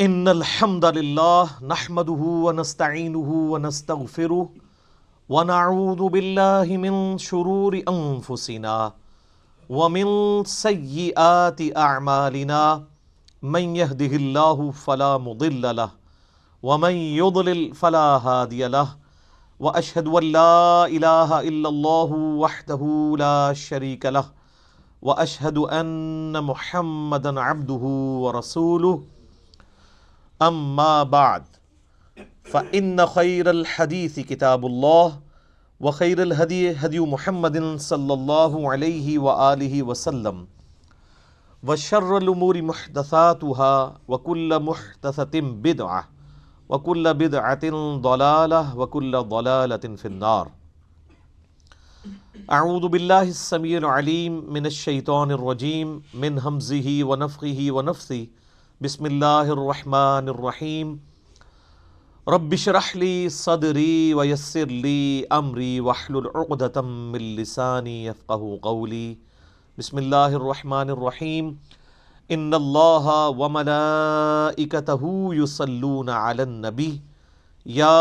ان الحمد للہ نحمده ونستعینه ونستغفره ونعوذ باللہ من شرور انفسنا ومن سیئات اعمالنا من يهده اللہ فلا مضل له ومن يضلل فلا هادی له واشهد ان لا الہ الا اللہ وحدہ لا شریک له واشهد ان محمدا عبدہ ورسولہ اما بعد فإن خير الحديث كتاب الله وخير الهدي هدي محمد صلى الله عليه وآله وسلم وشر الأمور محدثاتها وكل محدثة بدعة وكل بدعة ضلالة وكل ضلالة في النار. اعوذ بالله السميع العليم من الشيطان الرجيم من همزه ونفخه ونفثه. بسم اللہ الرحمن الرحیم. رب اشرح لی صدری ویسر لی امری واحلل عقدۃ من لسانی یفقہوا قولی. بسم اللہ الرحمن الرحیم. ان اللہ وملائکتہ یصلون علی النبی یا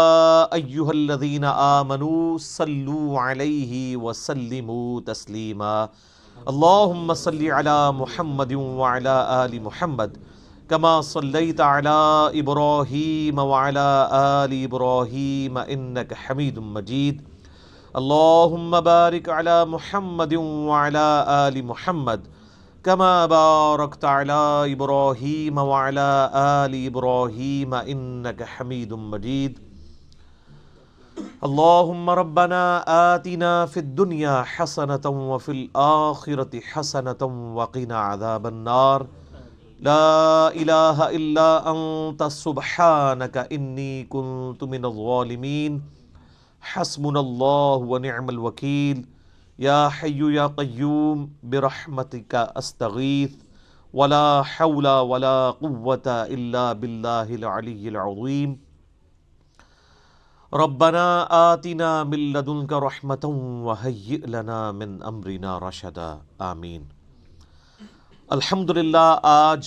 ایہا الذین آمنوا صلوا علیہ وسلموا تسلیما. اللہم صل علی محمد وعلی آل محمد کما صلیت علی ابراہیم وعلی آل ابراہیم انک حمید مجید. اللہم بارک علی محمد وعلی آل محمد کما بارکت علی ابراہیم وعلی آل ابراہیم انک حمید مجید. اللہم ربنا آتنا فی الدنیا حسنۃ وفی الآخرۃ حسنۃ وقنا عذاب النار. لا الہ الا انت سبحانک انی کنت من الظالمین. حسبنا اللہ ونعم الوکیل. یا حی یا قیوم برحمتک استغیث ولا حول ولا قوة الا باللہ العلی العظیم. ربنا آتنا من لدنک رحمۃ وہیئ لنا من امرنا رشدا. آمین. الحمدللہ آج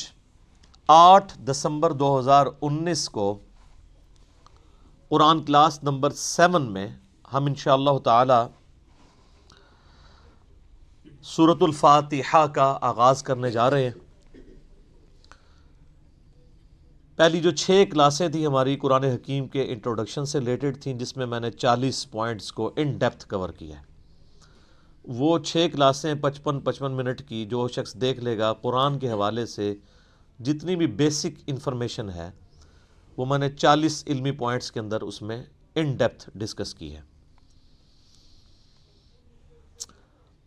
8 دسمبر 2019 کو قرآن کلاس نمبر 7 میں ہم انشاءاللہ تعالی سورۃ الفاتحہ کا آغاز کرنے جا رہے ہیں. پہلی جو 6 کلاسیں تھیں ہماری قرآن حکیم کے انٹروڈکشن سے ریلیٹڈ تھیں، جس میں میں نے 40 پوائنٹس کو ان ڈیپتھ کور کیا ہے. وہ 6 کلاسیں 55 منٹ کی جو شخص دیکھ لے گا، قرآن کے حوالے سے جتنی بھی بیسک انفارمیشن ہے وہ میں نے 40 علمی پوائنٹس کے اندر اس میں ان ڈیپتھ ڈسکس کی ہے.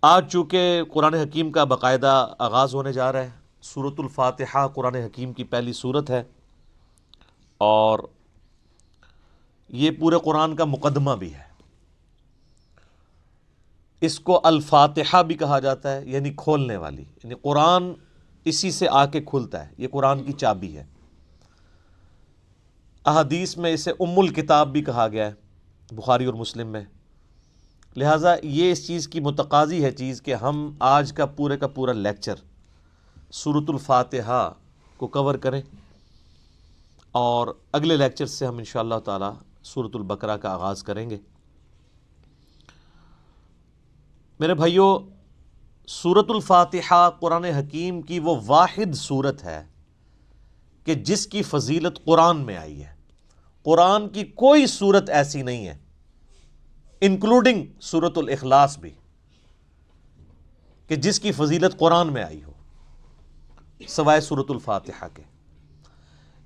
آج چونکہ قرآن حکیم کا باقاعدہ آغاز ہونے جا رہا ہے، سورۃ الفاتحہ قرآن حکیم کی پہلی سورت ہے اور یہ پورے قرآن کا مقدمہ بھی ہے. اس کو الفاتحہ بھی کہا جاتا ہے، یعنی کھولنے والی، یعنی قرآن اسی سے آ کے کھلتا ہے. یہ قرآن کی چابی ہے. احادیث میں اسے ام الکتاب بھی کہا گیا ہے، بخاری اور مسلم میں. لہٰذا یہ اس چیز کی متقاضی ہے چیز کہ ہم آج کا پورا لیکچر سورۃ الفاتحہ کو کور کریں اور اگلے لیکچر سے ہم انشاءاللہ تعالی سورۃ البقرہ کا آغاز کریں گے. میرے بھائیو، سورۃ الفاتحہ قرآن حکیم کی وہ واحد سورت ہے کہ جس کی فضیلت قرآن میں آئی ہے. قرآن کی کوئی سورت ایسی نہیں ہے، انکلوڈنگ سورۃ الاخلاص بھی، کہ جس کی فضیلت قرآن میں آئی ہو سوائے سورۃ الفاتحہ کے.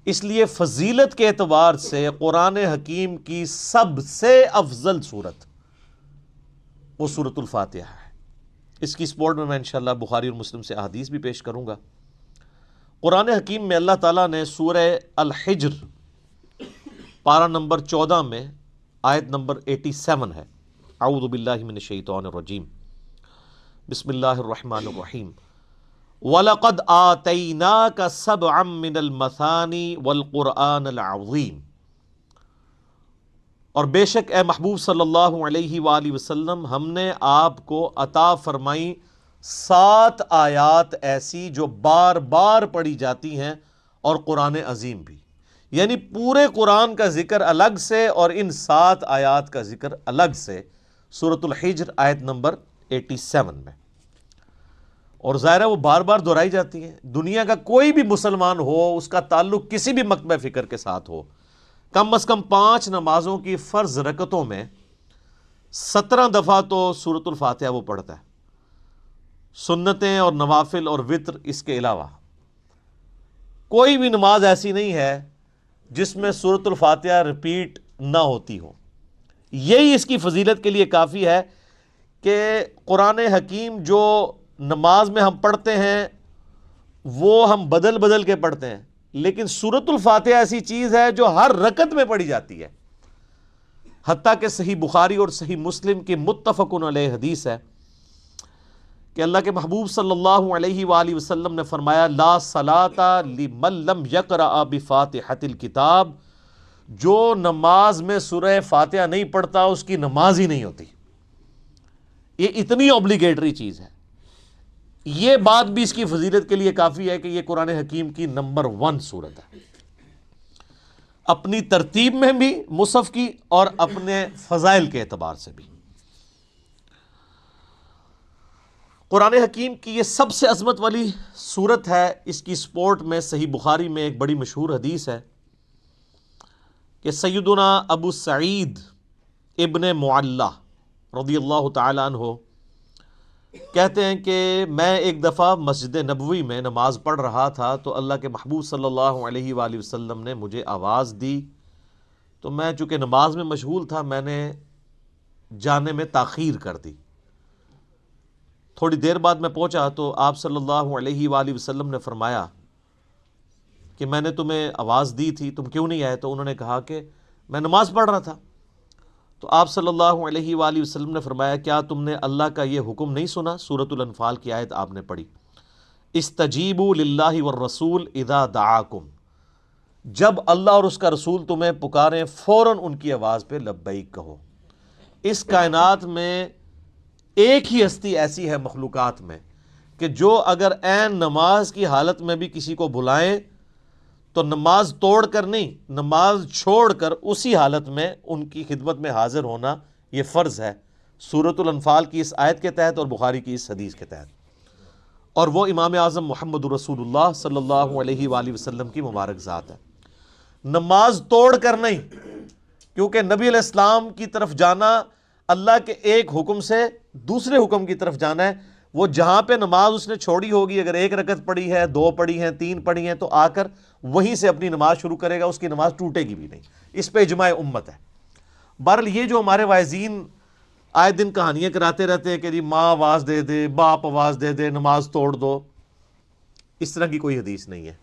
اس لیے فضیلت کے اعتبار سے قرآن حکیم کی سب سے افضل سورت وہ سورۃ الفاتحہ ہے. اس کی سپورٹ میں انشاءاللہ بخاری اور مسلم سے احادیث بھی پیش کروں گا. قرآن حکیم میں اللہ تعالیٰ نے سورہ الحجر پارہ نمبر 14 میں آیت نمبر 87 ہے. اعوذ باللہ من الشیطان الرجیم. بسم اللہ الرحمن الرحیم. وَلَقَدْ آتَيْنَاكَ سَبْعًا مِّنَ الْمَثَانِي وَالْقُرْآنَ الْعَظِيمِ. اور بے شک اے محبوب صلی اللہ علیہ وآلہ وسلم، ہم نے آپ کو عطا فرمائی 7 آیات ایسی جو بار بار پڑھی جاتی ہیں، اور قرآن عظیم بھی. یعنی پورے قرآن کا ذکر الگ سے اور ان 7 آیات کا ذکر الگ سے سورۃ الحجر آیت نمبر 87 میں، اور ظاہر ہے وہ بار بار دہرائی جاتی ہیں۔ دنیا کا کوئی بھی مسلمان ہو، اس کا تعلق کسی بھی مکتبہ فکر کے ساتھ ہو، کم از کم 5 نمازوں کی فرض رکعتوں میں 17 دفعہ تو سورۃ الفاتحہ وہ پڑھتا ہے، سنتیں اور نوافل اور وتر اس کے علاوہ۔ کوئی بھی نماز ایسی نہیں ہے جس میں سورۃ الفاتحہ ریپیٹ نہ ہوتی ہو۔ یہی اس کی فضیلت کے لیے کافی ہے کہ قرآن حکیم جو نماز میں ہم پڑھتے ہیں وہ ہم بدل بدل کے پڑھتے ہیں، لیکن سورۃ الفاتحہ ایسی چیز ہے جو ہر رکعت میں پڑھی جاتی ہے۔ حتیٰ کہ صحیح بخاری اور صحیح مسلم کی متفق علیہ حدیث ہے کہ اللہ کے محبوب صلی اللہ علیہ وآلہ وسلم نے فرمایا، لا صلاۃ لمن لم یقرأ بفاتحۃ الکتاب، جو نماز میں سورہ فاتحہ نہیں پڑھتا اس کی نماز ہی نہیں ہوتی۔ یہ اتنی اوبلیگیٹری چیز ہے۔ یہ بات بھی اس کی فضیلت کے لیے کافی ہے کہ یہ قرآن حکیم کی نمبر 1 سورت ہے، اپنی ترتیب میں بھی مصحف کی اور اپنے فضائل کے اعتبار سے بھی۔ قرآن حکیم کی یہ سب سے عظمت والی سورت ہے۔ اس کی سپورٹ میں صحیح بخاری میں ایک بڑی مشہور حدیث ہے کہ سیدنا ابو سعید ابن معلہ رضی اللہ تعالی عنہ کہتے ہیں کہ میں ایک دفعہ مسجد نبوی میں نماز پڑھ رہا تھا تو اللہ کے محبوب صلی اللہ علیہ وآلہ وسلم نے مجھے آواز دی، تو میں چونکہ نماز میں مشغول تھا میں نے جانے میں تاخیر کر دی۔ تھوڑی دیر بعد میں پہنچا تو آپ صلی اللہ علیہ وآلہ وسلم نے فرمایا کہ میں نے تمہیں آواز دی تھی، تم کیوں نہیں آئے؟ تو انہوں نے کہا کہ میں نماز پڑھ رہا تھا۔ تو آپ صلی اللہ علیہ وآلہ وسلم نے فرمایا، کیا تم نے اللہ کا یہ حکم نہیں سنا؟ سورۃ الانفال کی آیت آپ نے پڑھی، استجیبوا للہ والرسول اذا دعاکم، جب اللہ اور اس کا رسول تمہیں پکاریں فوراً ان کی آواز پہ لبیک کہو۔ اس کائنات میں ایک ہی ہستی ایسی ہے مخلوقات میں کہ جو اگر عین نماز کی حالت میں بھی کسی کو بلائیں تو نماز توڑ کر نہیں، نماز چھوڑ کر اسی حالت میں ان کی خدمت میں حاضر ہونا یہ فرض ہے، سورۃ الانفال کی اس آیت کے تحت اور بخاری کی اس حدیث کے تحت، اور وہ امام اعظم محمد رسول اللہ صلی اللہ علیہ وآلہ وسلم کی مبارک ذات ہے۔ نماز توڑ کر نہیں، کیونکہ نبی علیہ السلام کی طرف جانا اللہ کے ایک حکم سے دوسرے حکم کی طرف جانا ہے۔ وہ جہاں پہ نماز اس نے چھوڑی ہوگی، اگر 1 رکعت پڑھی ہے، 2 پڑھی ہیں، 3 پڑھی ہیں، تو آ کر وہیں سے اپنی نماز شروع کرے گا، اس کی نماز ٹوٹے گی بھی نہیں۔ اس پہ اجماع امت ہے۔ بہرحال یہ جو ہمارے واعظین آئے دن کہانیاں کراتے رہتے ہیں کہ جی ماں آواز دے دے، باپ آواز دے دے، نماز توڑ دو، اس طرح کی کوئی حدیث نہیں ہے۔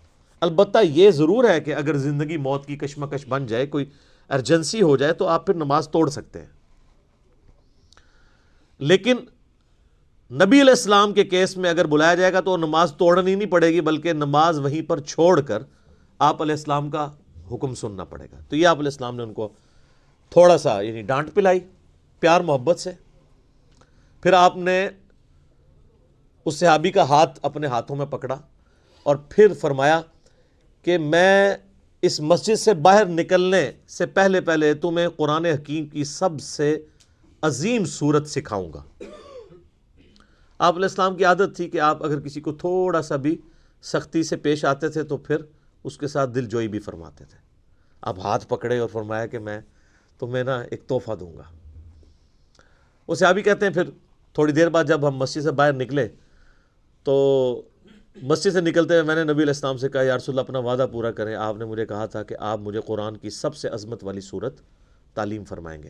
البتہ یہ ضرور ہے کہ اگر زندگی موت کی کشمکش بن جائے، کوئی ایمرجنسی ہو جائے، تو آپ پھر نماز توڑ سکتے ہیں، لیکن نبی علیہ السلام کے کیس میں اگر بلایا جائے گا تو نماز توڑنی نہیں پڑے گی، بلکہ نماز وہیں پر چھوڑ کر آپ علیہ السلام کا حکم سننا پڑے گا۔ تو یہ آپ علیہ السلام نے ان کو تھوڑا سا یعنی ڈانٹ پلائی پیار محبت سے۔ پھر آپ نے اس صحابی کا ہاتھ اپنے ہاتھوں میں پکڑا اور پھر فرمایا کہ میں اس مسجد سے باہر نکلنے سے پہلے تمہیں قرآن حکیم کی سب سے عظیم صورت سکھاؤں گا۔ آپ علیہ السلام کی عادت تھی کہ آپ اگر کسی کو تھوڑا سا بھی سختی سے پیش آتے تھے تو پھر اس کے ساتھ دل جوئی بھی فرماتے تھے۔ آپ ہاتھ پکڑے اور فرمایا کہ میں تمہیں ایک تحفہ دوں گا۔ وہ صحابی کہتے ہیں پھر تھوڑی دیر بعد جب ہم مسجد سے باہر نکلے تو مسجد سے نکلتے ہوئے میں نے نبی علیہ السلام سے کہا، یا رسول اللہ اپنا وعدہ پورا کریں، آپ نے مجھے کہا تھا کہ آپ مجھے قرآن کی سب سے عظمت والی صورت تعلیم فرمائیں گے۔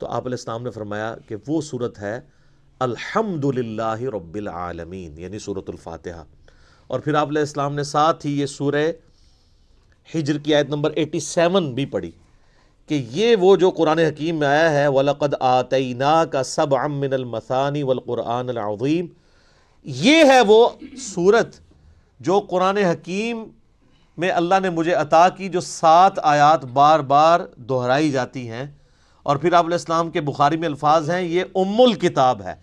تو آپ علیہ السلام نے فرمایا کہ وہ صورت ہے الحمد للہ رب العالمین، یعنی سورۃ الفاتحہ۔ اور پھر آپ علیہ السلام نے ساتھ ہی یہ سورہ حجر کی آیت نمبر 87 بھی پڑھی کہ یہ وہ جو قرآن حکیم میں آیا ہے وَلَقَدْ آتَيْنَاكَ سَبْعًا مِّنَ الْمَثَانِ وَالْقُرْآنَ الْعَظِيمِ، یہ ہے وہ صورت جو قرآن حکیم میں اللہ نے مجھے عطا کی، جو 7 آیات بار بار دہرائی جاتی ہیں۔ اور پھر آپ علیہ السلام کے بخاری میں الفاظ ہیں، یہ ام الکتاب ہے،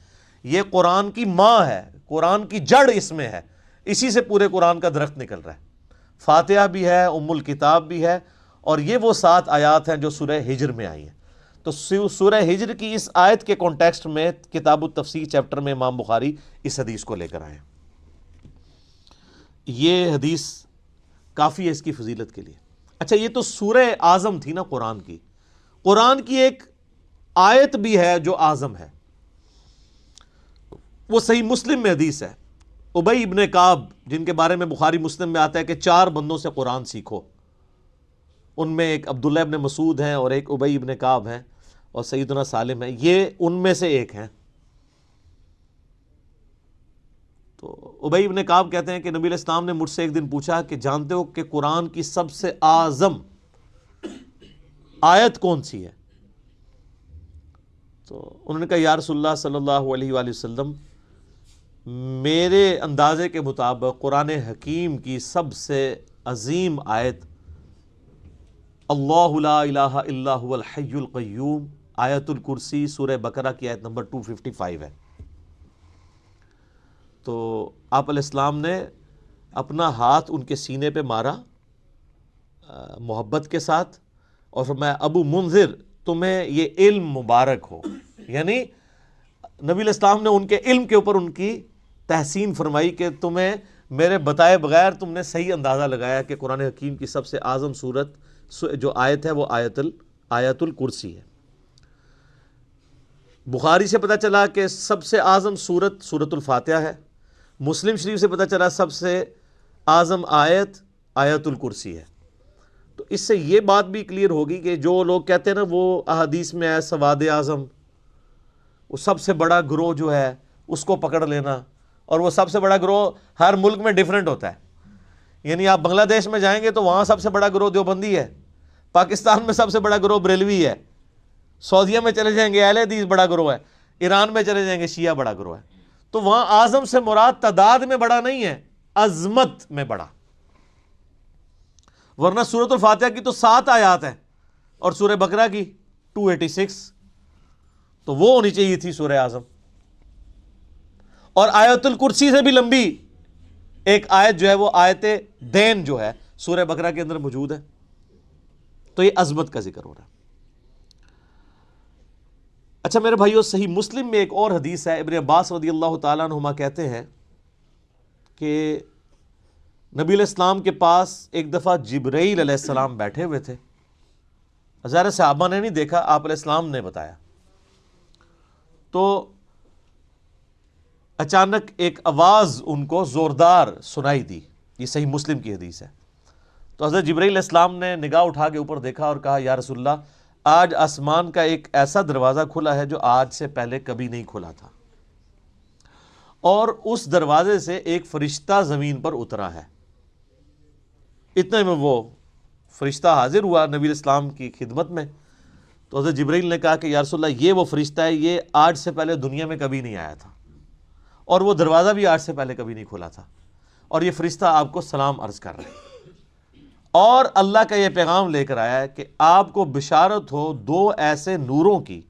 یہ قرآن کی ماں ہے، قرآن کی جڑ اس میں ہے، اسی سے پورے قرآن کا درخت نکل رہا ہے۔ فاتحہ بھی ہے، ام الکتاب بھی ہے، اور یہ وہ 7 آیات ہیں جو سورہ ہجر میں آئی ہیں۔ تو سورہ ہجر کی اس آیت کے کانٹیکسٹ میں کتاب التفسیر چیپٹر میں امام بخاری اس حدیث کو لے کر آئے ہیں۔ یہ حدیث کافی ہے اس کی فضیلت کے لیے۔ اچھا، یہ تو سورہ اعظم تھی نا قرآن کی۔ قرآن کی ایک آیت بھی ہے جو اعظم ہے، وہ صحیح مسلم میں حدیث ہے۔ ابی ابن کعب، جن کے بارے میں بخاری مسلم میں آتا ہے کہ 4 بندوں سے قرآن سیکھو، ان میں ایک عبداللہ ابن مسعود ہیں اور ایک ابی ابن کعب ہیں اور سیدنا سالم ہیں، یہ ان میں سے ایک ہیں۔ تو ابی ابن کعب کہتے ہیں کہ نبی علیہ السلام نے مجھ سے ایک دن پوچھا کہ جانتے ہو کہ قرآن کی سب سے اعظم آیت کون سی ہے؟ تو انہوں نے کہا یا رسول اللہ صلی اللہ علیہ وآلہ وسلم، میرے اندازے کے مطابق قرآن حکیم کی سب سے عظیم آیت اللہ لا الہ الا هو الحی القیوم، آیت الکرسی، سورہ بقرہ کی آیت نمبر 255 ہے۔ تو آپ علیہ السلام نے اپنا ہاتھ ان کے سینے پہ مارا محبت کے ساتھ اور فرمایا ابو منذر، تمہیں یہ علم مبارک ہو۔ یعنی نبی علیہ السلام نے ان کے علم کے اوپر ان کی تحسین فرمائی کہ تمہیں میرے بتائے بغیر تم نے صحیح اندازہ لگایا کہ قرآن حکیم کی سب سے اعظم سورت جو آیت ہے وہ آیت الکرسی ہے۔ بخاری سے پتہ چلا کہ سب سے اعظم سورت سورۃ الفاتحہ ہے، مسلم شریف سے پتہ چلا سب سے اعظم آیت الکرسی ہے۔ تو اس سے یہ بات بھی کلیئر ہوگی کہ جو لوگ کہتے ہیں نا وہ احادیث میں ہے سواد اعظم، وہ سب سے بڑا گروہ جو ہے اس کو پکڑ لینا، اور وہ سب سے بڑا گروہ ہر ملک میں ڈیفرنٹ ہوتا ہے۔ یعنی آپ بنگلہ دیش میں جائیں گے تو وہاں سب سے بڑا گروہ دیوبندی ہے، پاکستان میں سب سے بڑا گروہ بریلوی ہے، سعودیہ میں چلے جائیں گے اہل حدیث بڑا گروہ ہے، ایران میں چلے جائیں گے شیعہ بڑا گروہ ہے۔ تو وہاں اعظم سے مراد تعداد میں بڑا نہیں ہے، عظمت میں بڑا۔ ورنہ سورۃ الفاتحہ کی تو 7 آیات ہیں اور سورہ بقرہ کی 286، تو وہ ہونی چاہیے تھی سورہ اعظم۔ اور آیت الکرسی سے بھی لمبی ایک آیت جو ہے وہ آیت دین جو ہے سورہ بقرہ کے اندر موجود ہے۔ تو یہ عظمت کا ذکر ہو رہا ہے۔ اچھا میرے بھائیو، صحیح مسلم میں ایک اور حدیث ہے، ابن عباس رضی اللہ تعالیٰ عنہما کہتے ہیں کہ نبی علیہ السلام کے پاس ایک دفعہ جبرائیل علیہ السلام بیٹھے ہوئے تھے۔ ظاہر صحابہ نے نہیں دیکھا، آپ علیہ السلام نے بتایا۔ تو اچانک ایک آواز ان کو زوردار سنائی دی، یہ صحیح مسلم کی حدیث ہے۔ تو حضرت جبرائیل علیہ السلام نے نگاہ اٹھا کے اوپر دیکھا اور کہا یا رسول اللہ، آج آسمان کا ایک ایسا دروازہ کھلا ہے جو آج سے پہلے کبھی نہیں کھلا تھا، اور اس دروازے سے ایک فرشتہ زمین پر اترا ہے۔ اتنے میں وہ فرشتہ حاضر ہوا نبی علیہ السلام کی خدمت میں۔ تو حضرت جبرائیل نے کہا کہ یا رسول اللہ، یہ وہ فرشتہ ہے، یہ آج سے پہلے دنیا میں کبھی نہیں آیا تھا، اور وہ دروازہ بھی آج سے پہلے کبھی نہیں کھلا تھا، اور یہ فرشتہ آپ کو سلام عرض کر رہا ہے، اور اللہ کا یہ پیغام لے کر آیا ہے کہ آپ کو بشارت ہو 2 ایسے نوروں کی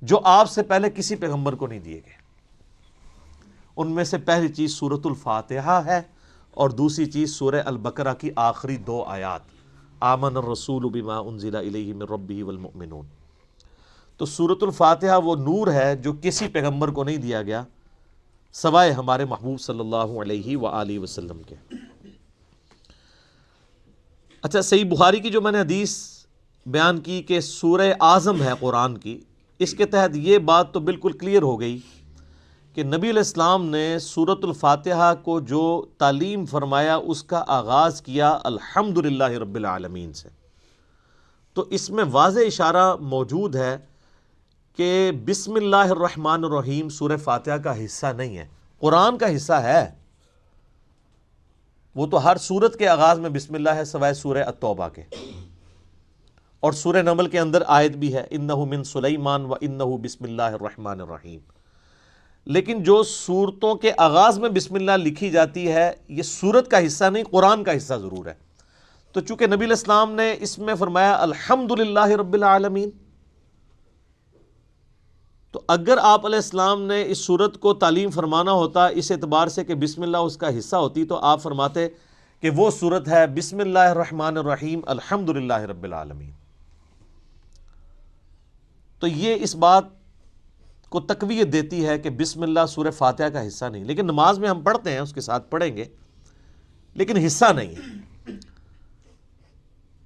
جو آپ سے پہلے کسی پیغمبر کو نہیں دیے گئے۔ ان میں سے پہلی چیز سورۃ الفاتحہ ہے، اور دوسری چیز سورہ البقرہ کی آخری 2 آیات، آمن الرسول بما انزل الیہ من ربہ والمؤمنون۔ تو سورۃ الفاتحہ وہ نور ہے جو کسی پیغمبر کو نہیں دیا گیا سوائے ہمارے محبوب صلی اللہ علیہ وآلہ وسلم کے۔ اچھا، صحیح بخاری کی جو میں نے حدیث بیان کی کہ سورہ اعظم ہے قرآن کی، اس کے تحت یہ بات تو بالکل کلیئر ہو گئی کہ نبی علیہ السلام نے سورۃ الفاتحہ کو جو تعلیم فرمایا اس کا آغاز کیا الحمدللہ رب العالمین سے۔ تو اس میں واضح اشارہ موجود ہے کہ بسم اللہ الرحمن الرحیم سورہ فاتحہ کا حصہ نہیں ہے، قرآن کا حصہ ہے۔ وہ تو ہر سورت کے آغاز میں بسم اللہ ہے سوائے سورہ التوبہ کے، اور سورہ نمل کے اندر آیت بھی ہے انہ من سلیمان و انہ بسم اللہ الرحمن الرحیم۔ لیکن جو سورتوں کے آغاز میں بسم اللہ لکھی جاتی ہے یہ سورت کا حصہ نہیں، قرآن کا حصہ ضرور ہے۔ تو چونکہ نبی علیہ السلام نے اس میں فرمایا الحمدللہ رب العالمین، تو اگر آپ علیہ السلام نے اس سورت کو تعلیم فرمانا ہوتا اس اعتبار سے کہ بسم اللہ اس کا حصہ ہوتی، تو آپ فرماتے کہ وہ صورت ہے بسم اللہ الرحمن الرحیم الحمدللہ رب العالمین. تو یہ اس بات کو تقویت دیتی ہے کہ بسم اللہ سورہ فاتحہ کا حصہ نہیں. لیکن نماز میں ہم پڑھتے ہیں، اس کے ساتھ پڑھیں گے، لیکن حصہ نہیں ہے.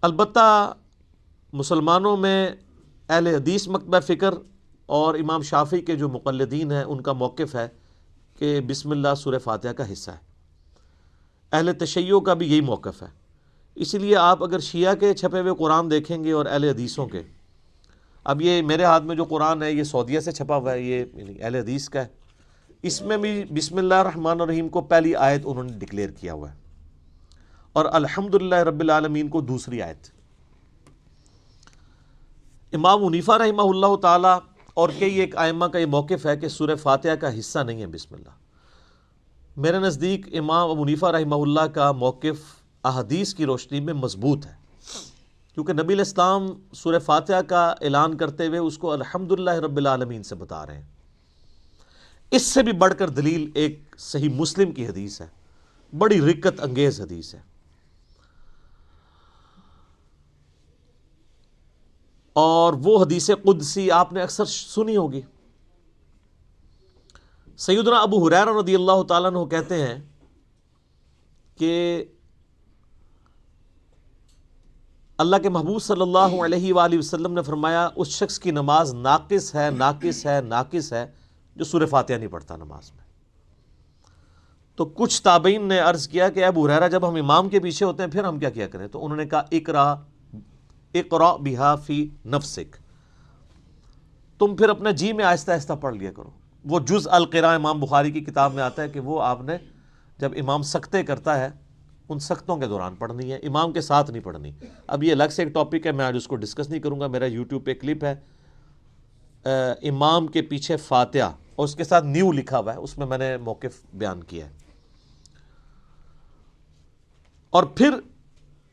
البتہ مسلمانوں میں اہل حدیث مکتبہ فکر اور امام شافعی کے جو مقلدین ہیں ان کا موقف ہے کہ بسم اللہ سورہ فاتحہ کا حصہ ہے. اہل تشیع کا بھی یہی موقف ہے. اسی لیے آپ اگر شیعہ کے چھپے ہوئے قرآن دیکھیں گے اور اہل حدیثوں کے، اب یہ میرے ہاتھ میں جو قرآن ہے یہ سعودیہ سے چھپا ہوا ہے، یہ اہل حدیث کا ہے، اس میں بھی بسم اللہ الرحمن الرحیم کو پہلی آیت انہوں نے ڈکلیئر کیا ہوا ہے اور الحمدللہ رب العالمین کو دوسری آیت. امام حنیفہ رحمہ اللہ تعالی اور کئی ایک ائمہ کا یہ موقف ہے کہ سورہ فاتحہ کا حصہ نہیں ہے بسم اللہ. میرے نزدیک امام ابو حنیفہ رحمہ اللہ کا موقف احادیث کی روشنی میں مضبوط ہے، کیونکہ نبی علیہ السلام سورہ فاتحہ کا اعلان کرتے ہوئے اس کو الحمدللہ رب العالمین سے بتا رہے ہیں. اس سے بھی بڑھ کر دلیل ایک صحیح مسلم کی حدیث ہے، بڑی رکت انگیز حدیث ہے، اور وہ حدیث قدسی آپ نے اکثر سنی ہوگی. سیدنا ابو ہریرہ رضی اللہ تعالیٰ عنہ کہتے ہیں کہ اللہ کے محبوب صلی اللہ علیہ وآلہ وسلم نے فرمایا اس شخص کی نماز ناقص ہے، ناقص ہے، ناقص ہے جو سورہ فاتحہ نہیں پڑھتا نماز میں. تو کچھ تابعین نے عرض کیا کہ ابو ہریرہ جب ہم امام کے پیچھے ہوتے ہیں پھر ہم کیا کریں؟ تو انہوں نے کہا اقرأ بہا فی نفسک، تم پھر اپنے جی میں آہستہ آہستہ پڑھ لیا کرو. وہ جز القراء امام بخاری کی کتاب میں آتا ہے کہ وہ آپ نے جب امام سکتے کرتا ہے ان سختوں کے دوران پڑھنی ہے، امام کے ساتھ نہیں پڑھنی. اب یہ الگ سے ایک ٹاپک ہے، میں آج اس کو ڈسکس نہیں کروں گا. میرا یوٹیوب پہ کلپ ہے امام کے پیچھے فاتحہ اور اس کے ساتھ نیو لکھا ہوا ہے، اس میں نے موقف بیان کیا ہے. اور پھر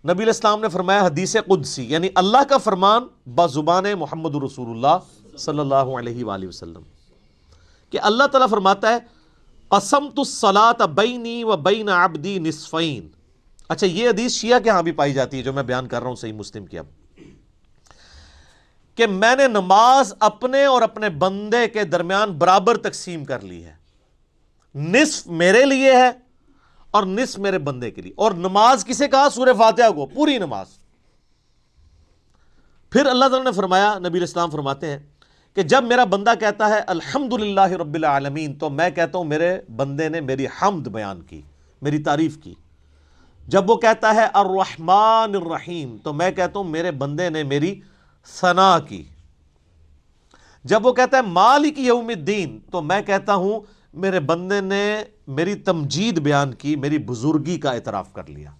نبی علیہ السلام نے فرمایا حدیث قدسی، یعنی اللہ کا فرمان بزبان محمد رسول اللہ صلی اللہ علیہ وآلہ وسلم، کہ اللہ تعالیٰ فرماتا ہے قسمت الصلاۃ بینی و بین عبدی نصفین. اچھا، یہ حدیث شیعہ کے ہاں بھی پائی جاتی ہے جو میں بیان کر رہا ہوں صحیح مسلم کی، اب کہ میں نے نماز اپنے اور اپنے بندے کے درمیان برابر تقسیم کر لی ہے، نصف میرے لیے ہے اور نصف میرے بندے کے لیے. اور نماز کسے کہا؟ سورہ فاتحہ کو، پوری نماز. پھر اللہ تعالیٰ نے فرمایا، نبی علیہ السلام فرماتے ہیں کہ جب میرا بندہ کہتا ہے الحمدللہ رب العالمین تو میں کہتا ہوں میرے بندے نے میری حمد بیان کی، میری تعریف کی. جب وہ کہتا ہے الرحمن الرحیم تو میں کہتا ہوں میرے بندے نے میری ثنا کی. جب وہ کہتا ہے مالک یوم الدین تو میں کہتا ہوں میرے بندے نے میری تمجید بیان کی، میری بزرگی کا اعتراف کر لیا.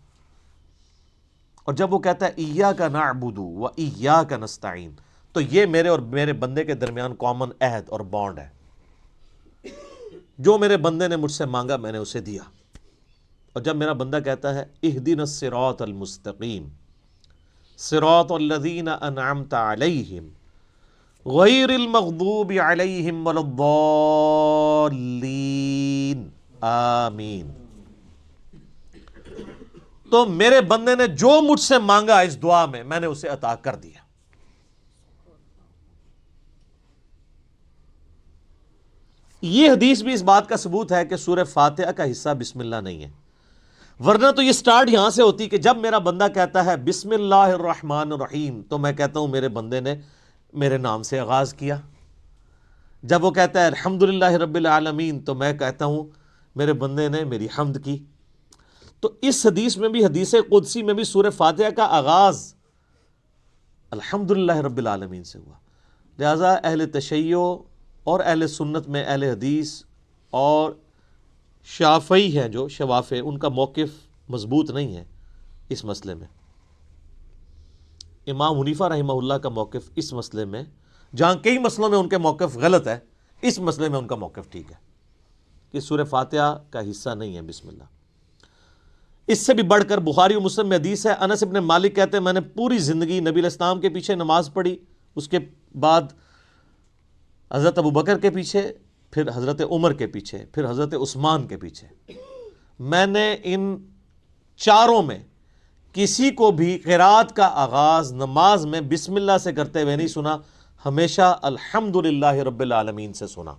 اور جب وہ کہتا ہے ایاک نعبد و ایاک نستعین تو یہ میرے اور میرے بندے کے درمیان کامن عہد اور بانڈ ہے. جو میرے بندے نے مجھ سے مانگا میں نے اسے دیا. اور جب میرا بندہ کہتا ہے اہدنا الصراط المستقیم صراط الذین انعمت علیہم غیر المغضوب علیہم ولا الضالین آمین، تو میرے بندے نے جو مجھ سے مانگا اس دعا میں نے اسے عطا کر دیا. یہ حدیث بھی اس بات کا ثبوت ہے کہ سورہ فاتحہ کا حصہ بسم اللہ نہیں ہے، ورنہ تو یہ سٹارٹ یہاں سے ہوتی کہ جب میرا بندہ کہتا ہے بسم اللہ الرحمن الرحیم تو میں کہتا ہوں میرے بندے نے میرے نام سے آغاز کیا. جب وہ کہتا ہے الحمدللہ رب العالمین تو میں کہتا ہوں میرے بندے نے میری حمد کی. تو اس حدیث میں بھی، حدیث قدسی میں بھی سورہ فاتحہ کا آغاز الحمدللہ رب العالمین سے ہوا. لہذا اہل تشیع اور اہل سنت میں اہل حدیث اور شافعی ہیں جو شوافع، ان کا موقف مضبوط نہیں ہے اس مسئلے میں. امام حنیفہ رحمہ اللہ کا موقف اس مسئلے میں، جہاں کئی مسئلوں میں ان کے موقف غلط ہے، اس مسئلے میں ان کا موقف ٹھیک ہے کہ سورہ فاتحہ کا حصہ نہیں ہے بسم اللہ. اس سے بھی بڑھ کر بخاری و مسلم میں حدیث ہے، انس ابن مالک کہتے ہیں میں نے پوری زندگی نبی علیہ السلام کے پیچھے نماز پڑھی، اس کے بعد حضرت ابو بکر کے پیچھے، پھر حضرت عمر کے پیچھے، پھر حضرت عثمان کے پیچھے. میں نے ان چاروں میں کسی کو بھی قرات کا آغاز نماز میں بسم اللہ سے کرتے ہوئے نہیں سنا، ہمیشہ الحمدللہ رب العالمین سے سنا۔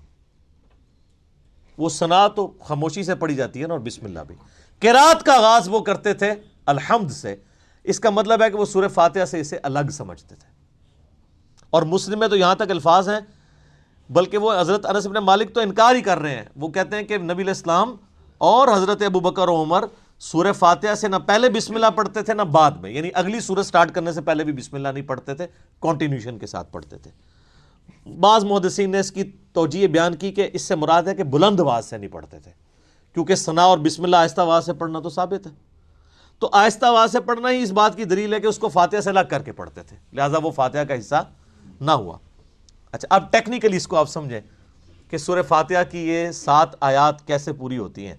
وہ ثنا تو خاموشی سے پڑھی جاتی ہے نا، اور بسم اللہ بھی۔ قرات کا آغاز وہ کرتے تھے الحمد سے، اس کا مطلب ہے کہ وہ سورہ فاتحہ سے اسے الگ سمجھتے تھے۔ اور مسلم میں تو یہاں تک الفاظ ہیں، بلکہ وہ حضرت انس بن مالک تو انکار ہی کر رہے ہیں، وہ کہتے ہیں کہ نبی علیہ السلام اور حضرت ابوبکر و عمر سورہ فاتحہ سے نہ پہلے بسم اللہ پڑھتے تھے نہ بعد میں، یعنی اگلی سورہ سٹارٹ کرنے سے پہلے بھی بسم اللہ نہیں پڑھتے تھے، کنٹینیوشن کے ساتھ پڑھتے تھے۔ بعض محدثین نے اس کی توجیہ بیان کی کہ اس سے مراد ہے کہ بلند آواز سے نہیں پڑھتے تھے، کیونکہ ثنا اور بسم اللہ آہستہ آواز سے پڑھنا تو ثابت ہے، تو آہستہ آواز سے پڑھنا ہی اس بات کی دلیل ہے کہ اس کو فاتحہ سے الگ کر کے پڑھتے تھے، لہٰذا وہ فاتحہ کا حصہ نہ ہوا۔ اچھا، اب ٹیکنیکلی اس کو آپ سمجھیں کہ سورہ فاتحہ کی یہ 7 آیات کیسے پوری ہوتی ہیں۔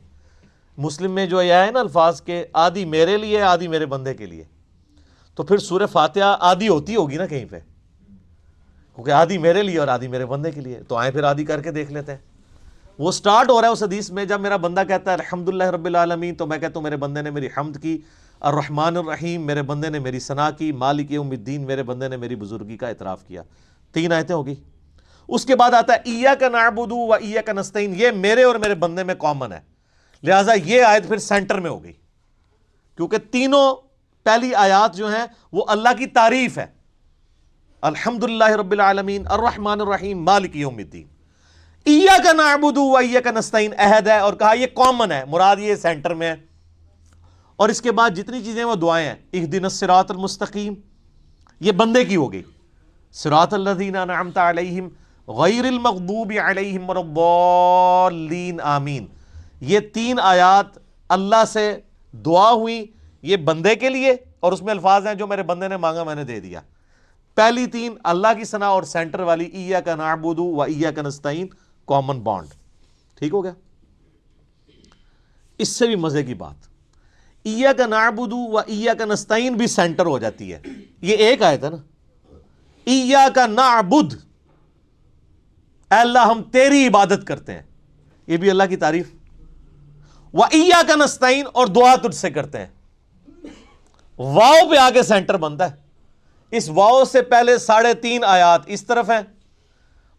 مسلم میں جو یہ ہے نا الفاظ کے آدھی میرے لیے آدھی میرے بندے کے لیے، تو پھر سورہ فاتحہ آدھی ہوتی ہوگی نا کہیں پہ، کیونکہ آدھی میرے لیے اور آدھی میرے بندے کے لیے، تو آئیں پھر آدھی کر کے دیکھ لیتے ہیں۔ وہ سٹارٹ ہو رہا ہے اس حدیث میں، جب میرا بندہ کہتا ہے الحمدللہ رب العالمین، تو میں کہتا ہوں میرے بندے نے میری حمد کی، الرحمن الرحیم میرے بندے نے میری ثنا کی، مالک یوم الدین میرے بندے نے میری بزرگی کا اعتراف کیا۔ 3 آیتیں ہوگی۔ اس کے بعد آتا ہے ایاک نعبد و ایاک نستعین، یہ میرے اور میرے بندے میں کامن ہے، لہٰذا یہ آیت پھر سینٹر میں ہو گئی، کیونکہ تینوں پہلی آیات جو ہیں وہ اللہ کی تعریف ہے، الحمدللہ رب العالمین، الرحمن الرحیم، مالک یوم الدین۔ ایاک نعبد و ایاک نستعین عہد ہے، اور کہا یہ کامن ہے، مراد یہ سینٹر میں ہے۔ اور اس کے بعد جتنی چیزیں وہ دعائیں ہیں، اہدنا الصراط المستقیم، یہ بندے کی ہو گئی، صراط الذین انعمت علیہم غیر المغضوب علیہم ولا الضالین آمین۔ یہ 3 آیات اللہ سے دعا ہوئی، یہ بندے کے لیے، اور اس میں الفاظ ہیں جو میرے بندے نے مانگا میں نے دے دیا۔ پہلی 3 اللہ کی ثنا، اور سینٹر والی ایاک نعبد و ایاک نستعین کامن بانڈ۔ ٹھیک ہو گیا؟ اس سے بھی مزے کی بات، ایاک نعبد و ایاک نستعین بھی سینٹر ہو جاتی ہے۔ یہ ایک آیت ہے نا، ایاک نعبد، اے اللہ ہم تیری عبادت کرتے ہیں، یہ بھی اللہ کی تعریف، و ایاک نستعین، اور دعا تجھ سے کرتے ہیں۔ واؤ پہ آگے سینٹر بنتا ہے، اس واؤ سے پہلے 3.5 آیات اس طرف ہیں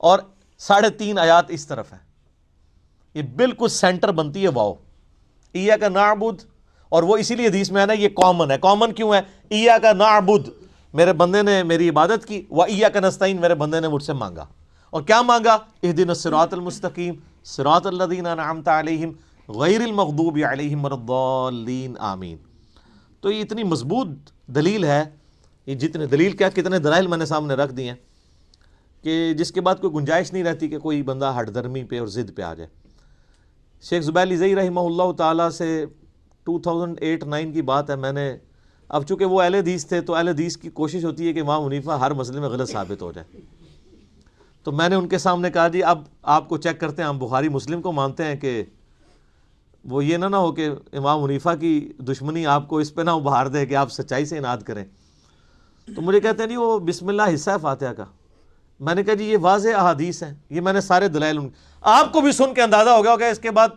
اور 3.5 آیات اس طرف ہیں، یہ بالکل سینٹر بنتی ہے واؤ، ایاک نعبد، اور وہ اسی لیے حدیث میں ہے نا یہ کامن ہے۔ کامن کیوں ہے؟ ایاک نعبد میرے بندے نے میری عبادت کی، و ایاک نستعین میرے بندے نے مجھ سے مانگا، اور کیا مانگا؟ اہدنا الصراط المستقیم صراط الذین انعمت علیہم غیر المغضوب علیہم ولا الضالین آمین۔ تو یہ اتنی مضبوط دلیل ہے، یہ جتنے دلیل کیا کتنے دلائل میں نے سامنے رکھ دی ہیں کہ جس کے بعد کوئی گنجائش نہیں رہتی کہ کوئی بندہ ہٹ درمی پہ اور ضد پہ آ جائے۔ شیخ زبیر لزئی رحمہ اللہ تعالیٰ سے 2008-9 کی بات ہے، میں نے، اب چونکہ وہ اہل حدیث تھے تو اہل حدیث کی کوشش ہوتی ہے کہ امام حنیفہ ہر مسئلے میں غلط ثابت ہو جائے، تو میں نے ان کے سامنے کہا جی اب آپ کو چیک کرتے ہیں، ہم بخاری مسلم کو مانتے ہیں کہ وہ یہ نہ ہو کہ امام حنیفہ کی دشمنی آپ کو اس پہ نہ ابھار دے کہ آپ سچائی سے اناد کریں۔ تو مجھے کہتے ہیں جی وہ بسم اللہ حصہ ہے فاتحہ کا۔ میں نے کہا جی یہ واضح احادیث ہیں، یہ میں نے سارے دلائل آپ کو بھی سن کے اندازہ ہو گیا ہوگا، اس کے بعد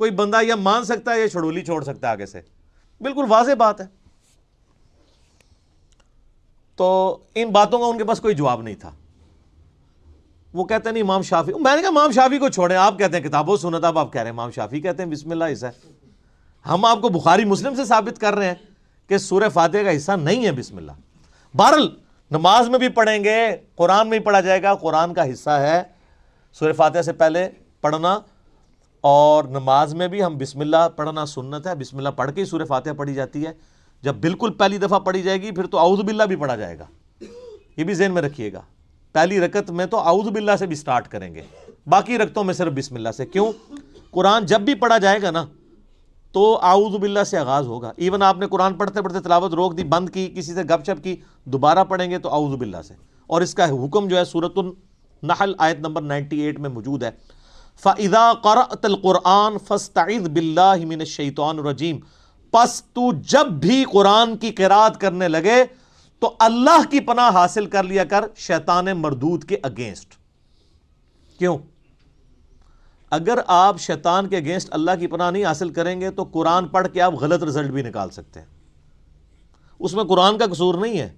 کوئی بندہ یا مان سکتا ہے یا چھڑولی چھوڑ سکتا ہے آگے سے، بالکل واضح بات ہے۔ تو ان باتوں کا ان کے پاس کوئی جواب نہیں تھا۔ وہ کہتے ہیں نہیں امام شافعی، میں نے کہا امام شافعی کو چھوڑیں، آپ کہتے ہیں کتاب و سنت، اب آپ کہہ رہے ہیں امام شافعی کہتے ہیں بسم اللہ حصہ ہے۔ ہم آپ کو بخاری مسلم سے ثابت کر رہے ہیں کہ سورہ فاتحہ کا حصہ نہیں ہے بسم اللہ۔ بہرحال نماز میں بھی پڑھیں گے، قرآن میں بھی پڑھا جائے گا، قرآن کا حصہ ہے سورہ فاتحہ سے پہلے پڑھنا، اور نماز میں بھی ہم بسم اللہ پڑھنا سنت ہے، بسم اللہ پڑھ کے ہی سورہ فاتحہ پڑھی جاتی ہے۔ جب بالکل پہلی دفعہ پڑھی جائے گی پھر تو اعوذ باللہ بھی پڑھا جائے گا، یہ بھی ذہن میں رکھیے گا۔ پہلی رکعت میں تو اعوذ باللہ سے بھی سٹارٹ کریں گے، باقی رکعتوں میں صرف بسم اللہ سے۔ کیوں؟ قرآن جب بھی پڑھا جائے گا نا تو اعوذ باللہ سے آغاز ہوگا۔ ایون آپ نے قرآن پڑھتے پڑھتے تلاوت روک دی، بند کی، کسی سے گپ شپ کی، دوبارہ پڑھیں گے تو اعوذ باللہ سے۔ اور اس کا حکم جو ہے سورۃ النحل آیت نمبر 98 میں موجود ہے، فَإِذَا قَرَأْتَ الْقُرْآنَ فَاسْتَعِذْ بِاللَّهِ مِنَ الشَّيْطَانِ الرَّجِيمِ، پس تو جب بھی قرآن کی قرات کرنے لگے تو اللہ کی پناہ حاصل کر لیا کر شیطان مردود کے اگینسٹ۔ کیوں؟ اگر آپ شیطان کے اگینسٹ اللہ کی پناہ نہیں حاصل کریں گے تو قرآن پڑھ کے آپ غلط رزلٹ بھی نکال سکتے ہیں، اس میں قرآن کا قصور نہیں ہے۔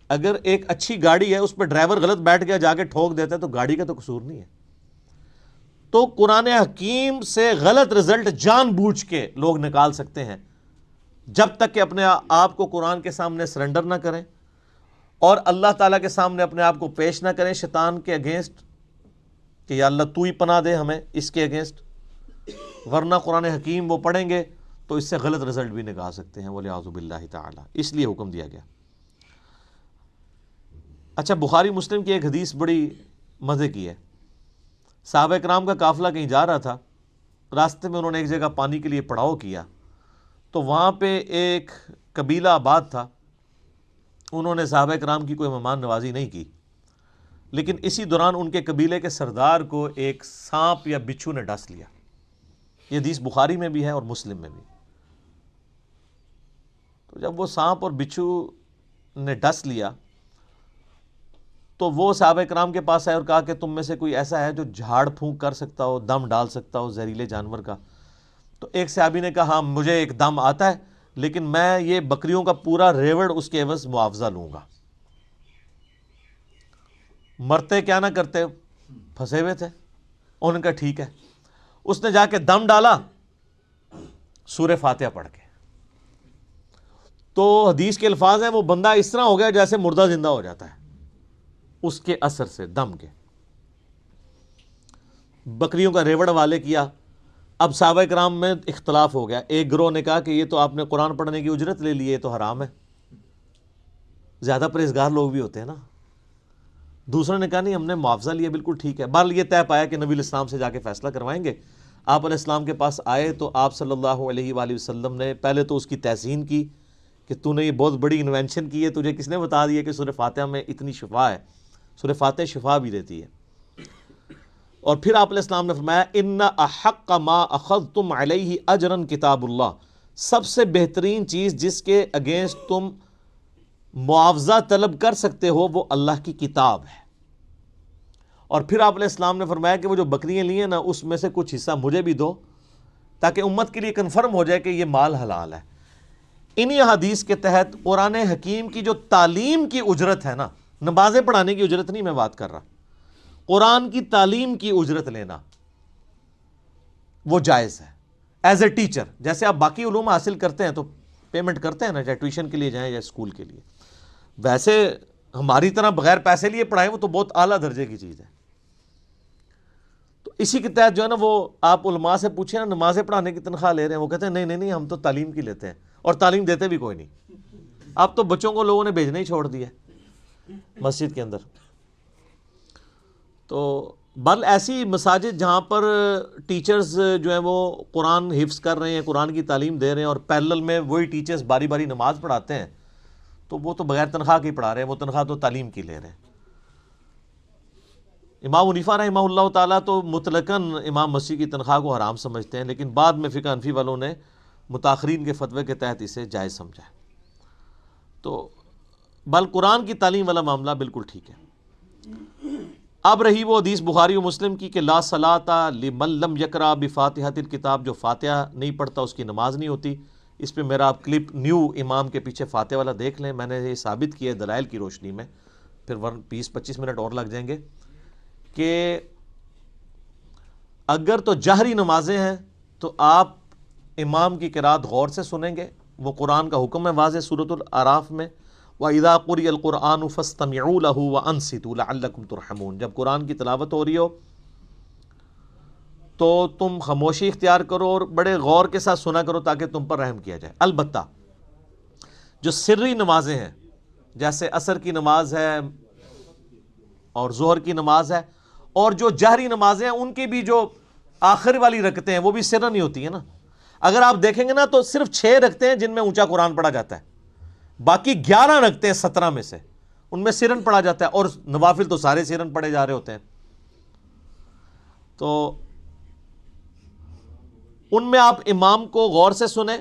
اگر ایک اچھی گاڑی ہے اس پہ ڈرائیور غلط بیٹھ گیا جا کے ٹھوک دیتا ہے تو گاڑی کا تو قصور نہیں ہے۔ تو قرآن حکیم سے غلط رزلٹ جان بوجھ کے لوگ نکال سکتے ہیں، جب تک کہ اپنے آپ کو قرآن کے سامنے سرنڈر نہ کریں اور اللہ تعالیٰ کے سامنے اپنے آپ کو پیش نہ کریں شیطان کے اگینسٹ کہ یا اللہ تو ہی پناہ دے ہمیں اس کے اگینسٹ، ورنہ قرآن حکیم وہ پڑھیں گے تو اس سے غلط رزلٹ بھی نکال سکتے ہیں، وَلِعَوْذُ بِاللَّهِ تعالیٰ، اس لیے حکم دیا گیا۔ اچھا، بخاری مسلم کی ایک حدیث بڑی مزے کی ہے۔ صحابہ کرام کا قافلہ کہیں جا رہا تھا، راستے میں انہوں نے ایک جگہ پانی کے لیے پڑاؤ کیا، تو وہاں پہ ایک قبیلہ آباد تھا، انہوں نے صحابہ کرام کی کوئی مہمان نوازی نہیں کی، لیکن اسی دوران ان کے قبیلے کے سردار کو ایک سانپ یا بچھو نے ڈس لیا۔ یہ حدیث بخاری میں بھی ہے اور مسلم میں بھی۔ تو جب وہ سانپ اور بچھو نے ڈس لیا تو وہ صحابہ کرام کے پاس آئے اور کہا کہ تم میں سے کوئی ایسا ہے جو جھاڑ پھونک کر سکتا ہو، دم ڈال سکتا ہو زہریلے جانور کا؟ تو ایک صحابی نے کہا ہاں مجھے ایک دم آتا ہے، لیکن میں یہ بکریوں کا پورا ریوڑ اس کے عوض معاوضہ لوں گا۔ مرتے کیا نہ کرتے، پھنسے ہوئے تھے، انہوں نے کہا ٹھیک ہے۔ اس نے جا کے دم ڈالا سورہ فاتحہ پڑھ کے، تو حدیث کے الفاظ ہیں وہ بندہ اس طرح ہو گیا جیسے مردہ زندہ ہو جاتا ہے اس کے اثر سے، دم کے۔ بکریوں کا ریوڑ والے کیا۔ اب صحابہ کرام میں اختلاف ہو گیا، ایک گروہ نے کہا کہ یہ تو آپ نے قرآن پڑھنے کی اجرت لے لی ہے، یہ تو حرام ہے، زیادہ پرہیزگار لوگ بھی ہوتے ہیں نا۔ دوسروں نے کہا نہیں ہم نے معاوضہ لیا، بالکل ٹھیک ہے۔ بہرحال یہ طے پایا کہ نبی علیہ السلام سے جا کے فیصلہ کروائیں گے۔ آپ علیہ السلام کے پاس آئے تو آپ صلی اللہ علیہ وآلہ وسلم نے پہلے تو اس کی تحسین کی کہ تو نے یہ بہت بڑی انوینشن کی ہے، تجھے کس نے بتا دیا کہ سورہ فاتحہ میں اتنی شفا ہے؟ سورہ فاتحہ شفا بھی دیتی ہے۔ اور پھر آپ علیہ السلام نے فرمایا ان احق ما اخذتم علیہ اجرا کتاب اللہ، سب سے بہترین چیز جس کے اگینسٹ تم معاوضہ طلب کر سکتے ہو وہ اللہ کی کتاب ہے۔ اور پھر آپ علیہ السلام نے فرمایا کہ وہ جو بکریاں لی ہیں نا اس میں سے کچھ حصہ مجھے بھی دو تاکہ امت کے لیے کنفرم ہو جائے کہ یہ مال حلال ہے۔ انہی حدیث کے تحت قرآن حکیم کی جو تعلیم کی اجرت ہے نا، نمازیں پڑھانے کی اجرت نہیں میں بات کر رہا، قرآن کی تعلیم کی اجرت لینا وہ جائز ہے ایز اے ٹیچر۔ جیسے آپ باقی علوم حاصل کرتے ہیں تو پیمنٹ کرتے ہیں نا، چاہے ٹیوشن کے لیے جائیں یا اسکول کے لیے، ویسے ہماری طرح بغیر پیسے لیے پڑھائیں وہ تو بہت اعلیٰ درجے کی چیز ہے۔ تو اسی کے تحت جو ہے نا وہ آپ علماء سے پوچھیں نا نمازیں پڑھانے کی تنخواہ لے رہے ہیں، وہ کہتے ہیں نہیں نہیں نہیں ہم تو تعلیم کی لیتے ہیں، اور تعلیم دیتے بھی کوئی نہیں۔ اب تو بچوں کو لوگوں نے بھیجنا ہی چھوڑ دیا مسجد کے اندر۔ تو بل ایسی مساجد جہاں پر ٹیچرز جو ہیں وہ قرآن حفظ کر رہے ہیں، قرآن کی تعلیم دے رہے ہیں، اور پیرلل میں وہی ٹیچرز باری باری نماز پڑھاتے ہیں، تو وہ تو بغیر تنخواہ کے ہی پڑھا رہے ہیں، وہ تنخواہ تو تعلیم کی لے رہے ہیں۔ امام حنیفہ رحمہ اللہ تعالیٰ تو مطلقاً امام مسیح کی تنخواہ کو حرام سمجھتے ہیں، لیکن بعد میں فقہ حنفی والوں نے متاخرین کے فتوے کے تحت اسے جائز سمجھا ہے۔ تو بل قرآن کی تعلیم والا معاملہ بالکل ٹھیک ہے۔ اب رہی وہ حدیث بخاری و مسلم کی کہ لا صلاۃ لمن لم یقرأ بفاتحۃ الکتاب، جو فاتحہ نہیں پڑھتا اس کی نماز نہیں ہوتی۔ اس پہ میرا آپ کلپ نیو امام کے پیچھے فاتحہ والا دیکھ لیں، میں نے یہ ثابت کیا ہے دلائل کی روشنی میں، پھر 20-25 منٹ اور لگ جائیں گے، کہ اگر تو جہری نمازیں ہیں تو آپ امام کی قرات غور سے سنیں گے، وہ قرآن کا حکم ہے واضح سورۃ الاعراف میں، وَإِذَا قُرِئَ الْقُرْآنُ فَاسْتَمِعُوا لَهُ وَأَنصِتُوا لَعَلَّكُمْ تُرْحَمُونَ، جب قرآن کی تلاوت ہو رہی ہو تو تم خاموشی اختیار کرو اور بڑے غور کے ساتھ سنا کرو تاکہ تم پر رحم کیا جائے۔ البتہ جو سری نمازیں ہیں جیسے عصر کی نماز ہے اور ظہر کی نماز ہے، اور جو جہری نمازیں ہیں ان کی بھی جو آخر والی رکعتیں ہیں وہ بھی سرن ہی ہوتی ہیں نا۔ اگر آپ دیکھیں گے نا تو صرف 6 رکعتیں ہیں جن میں اونچا قرآن پڑھا جاتا ہے، باقی 11 رکعتیں 17 میں سے ان میں سرن پڑھا جاتا ہے، اور نوافل تو سارے سرن پڑھے جا رہے ہوتے ہیں۔ تو ان میں آپ امام کو غور سے سنیں،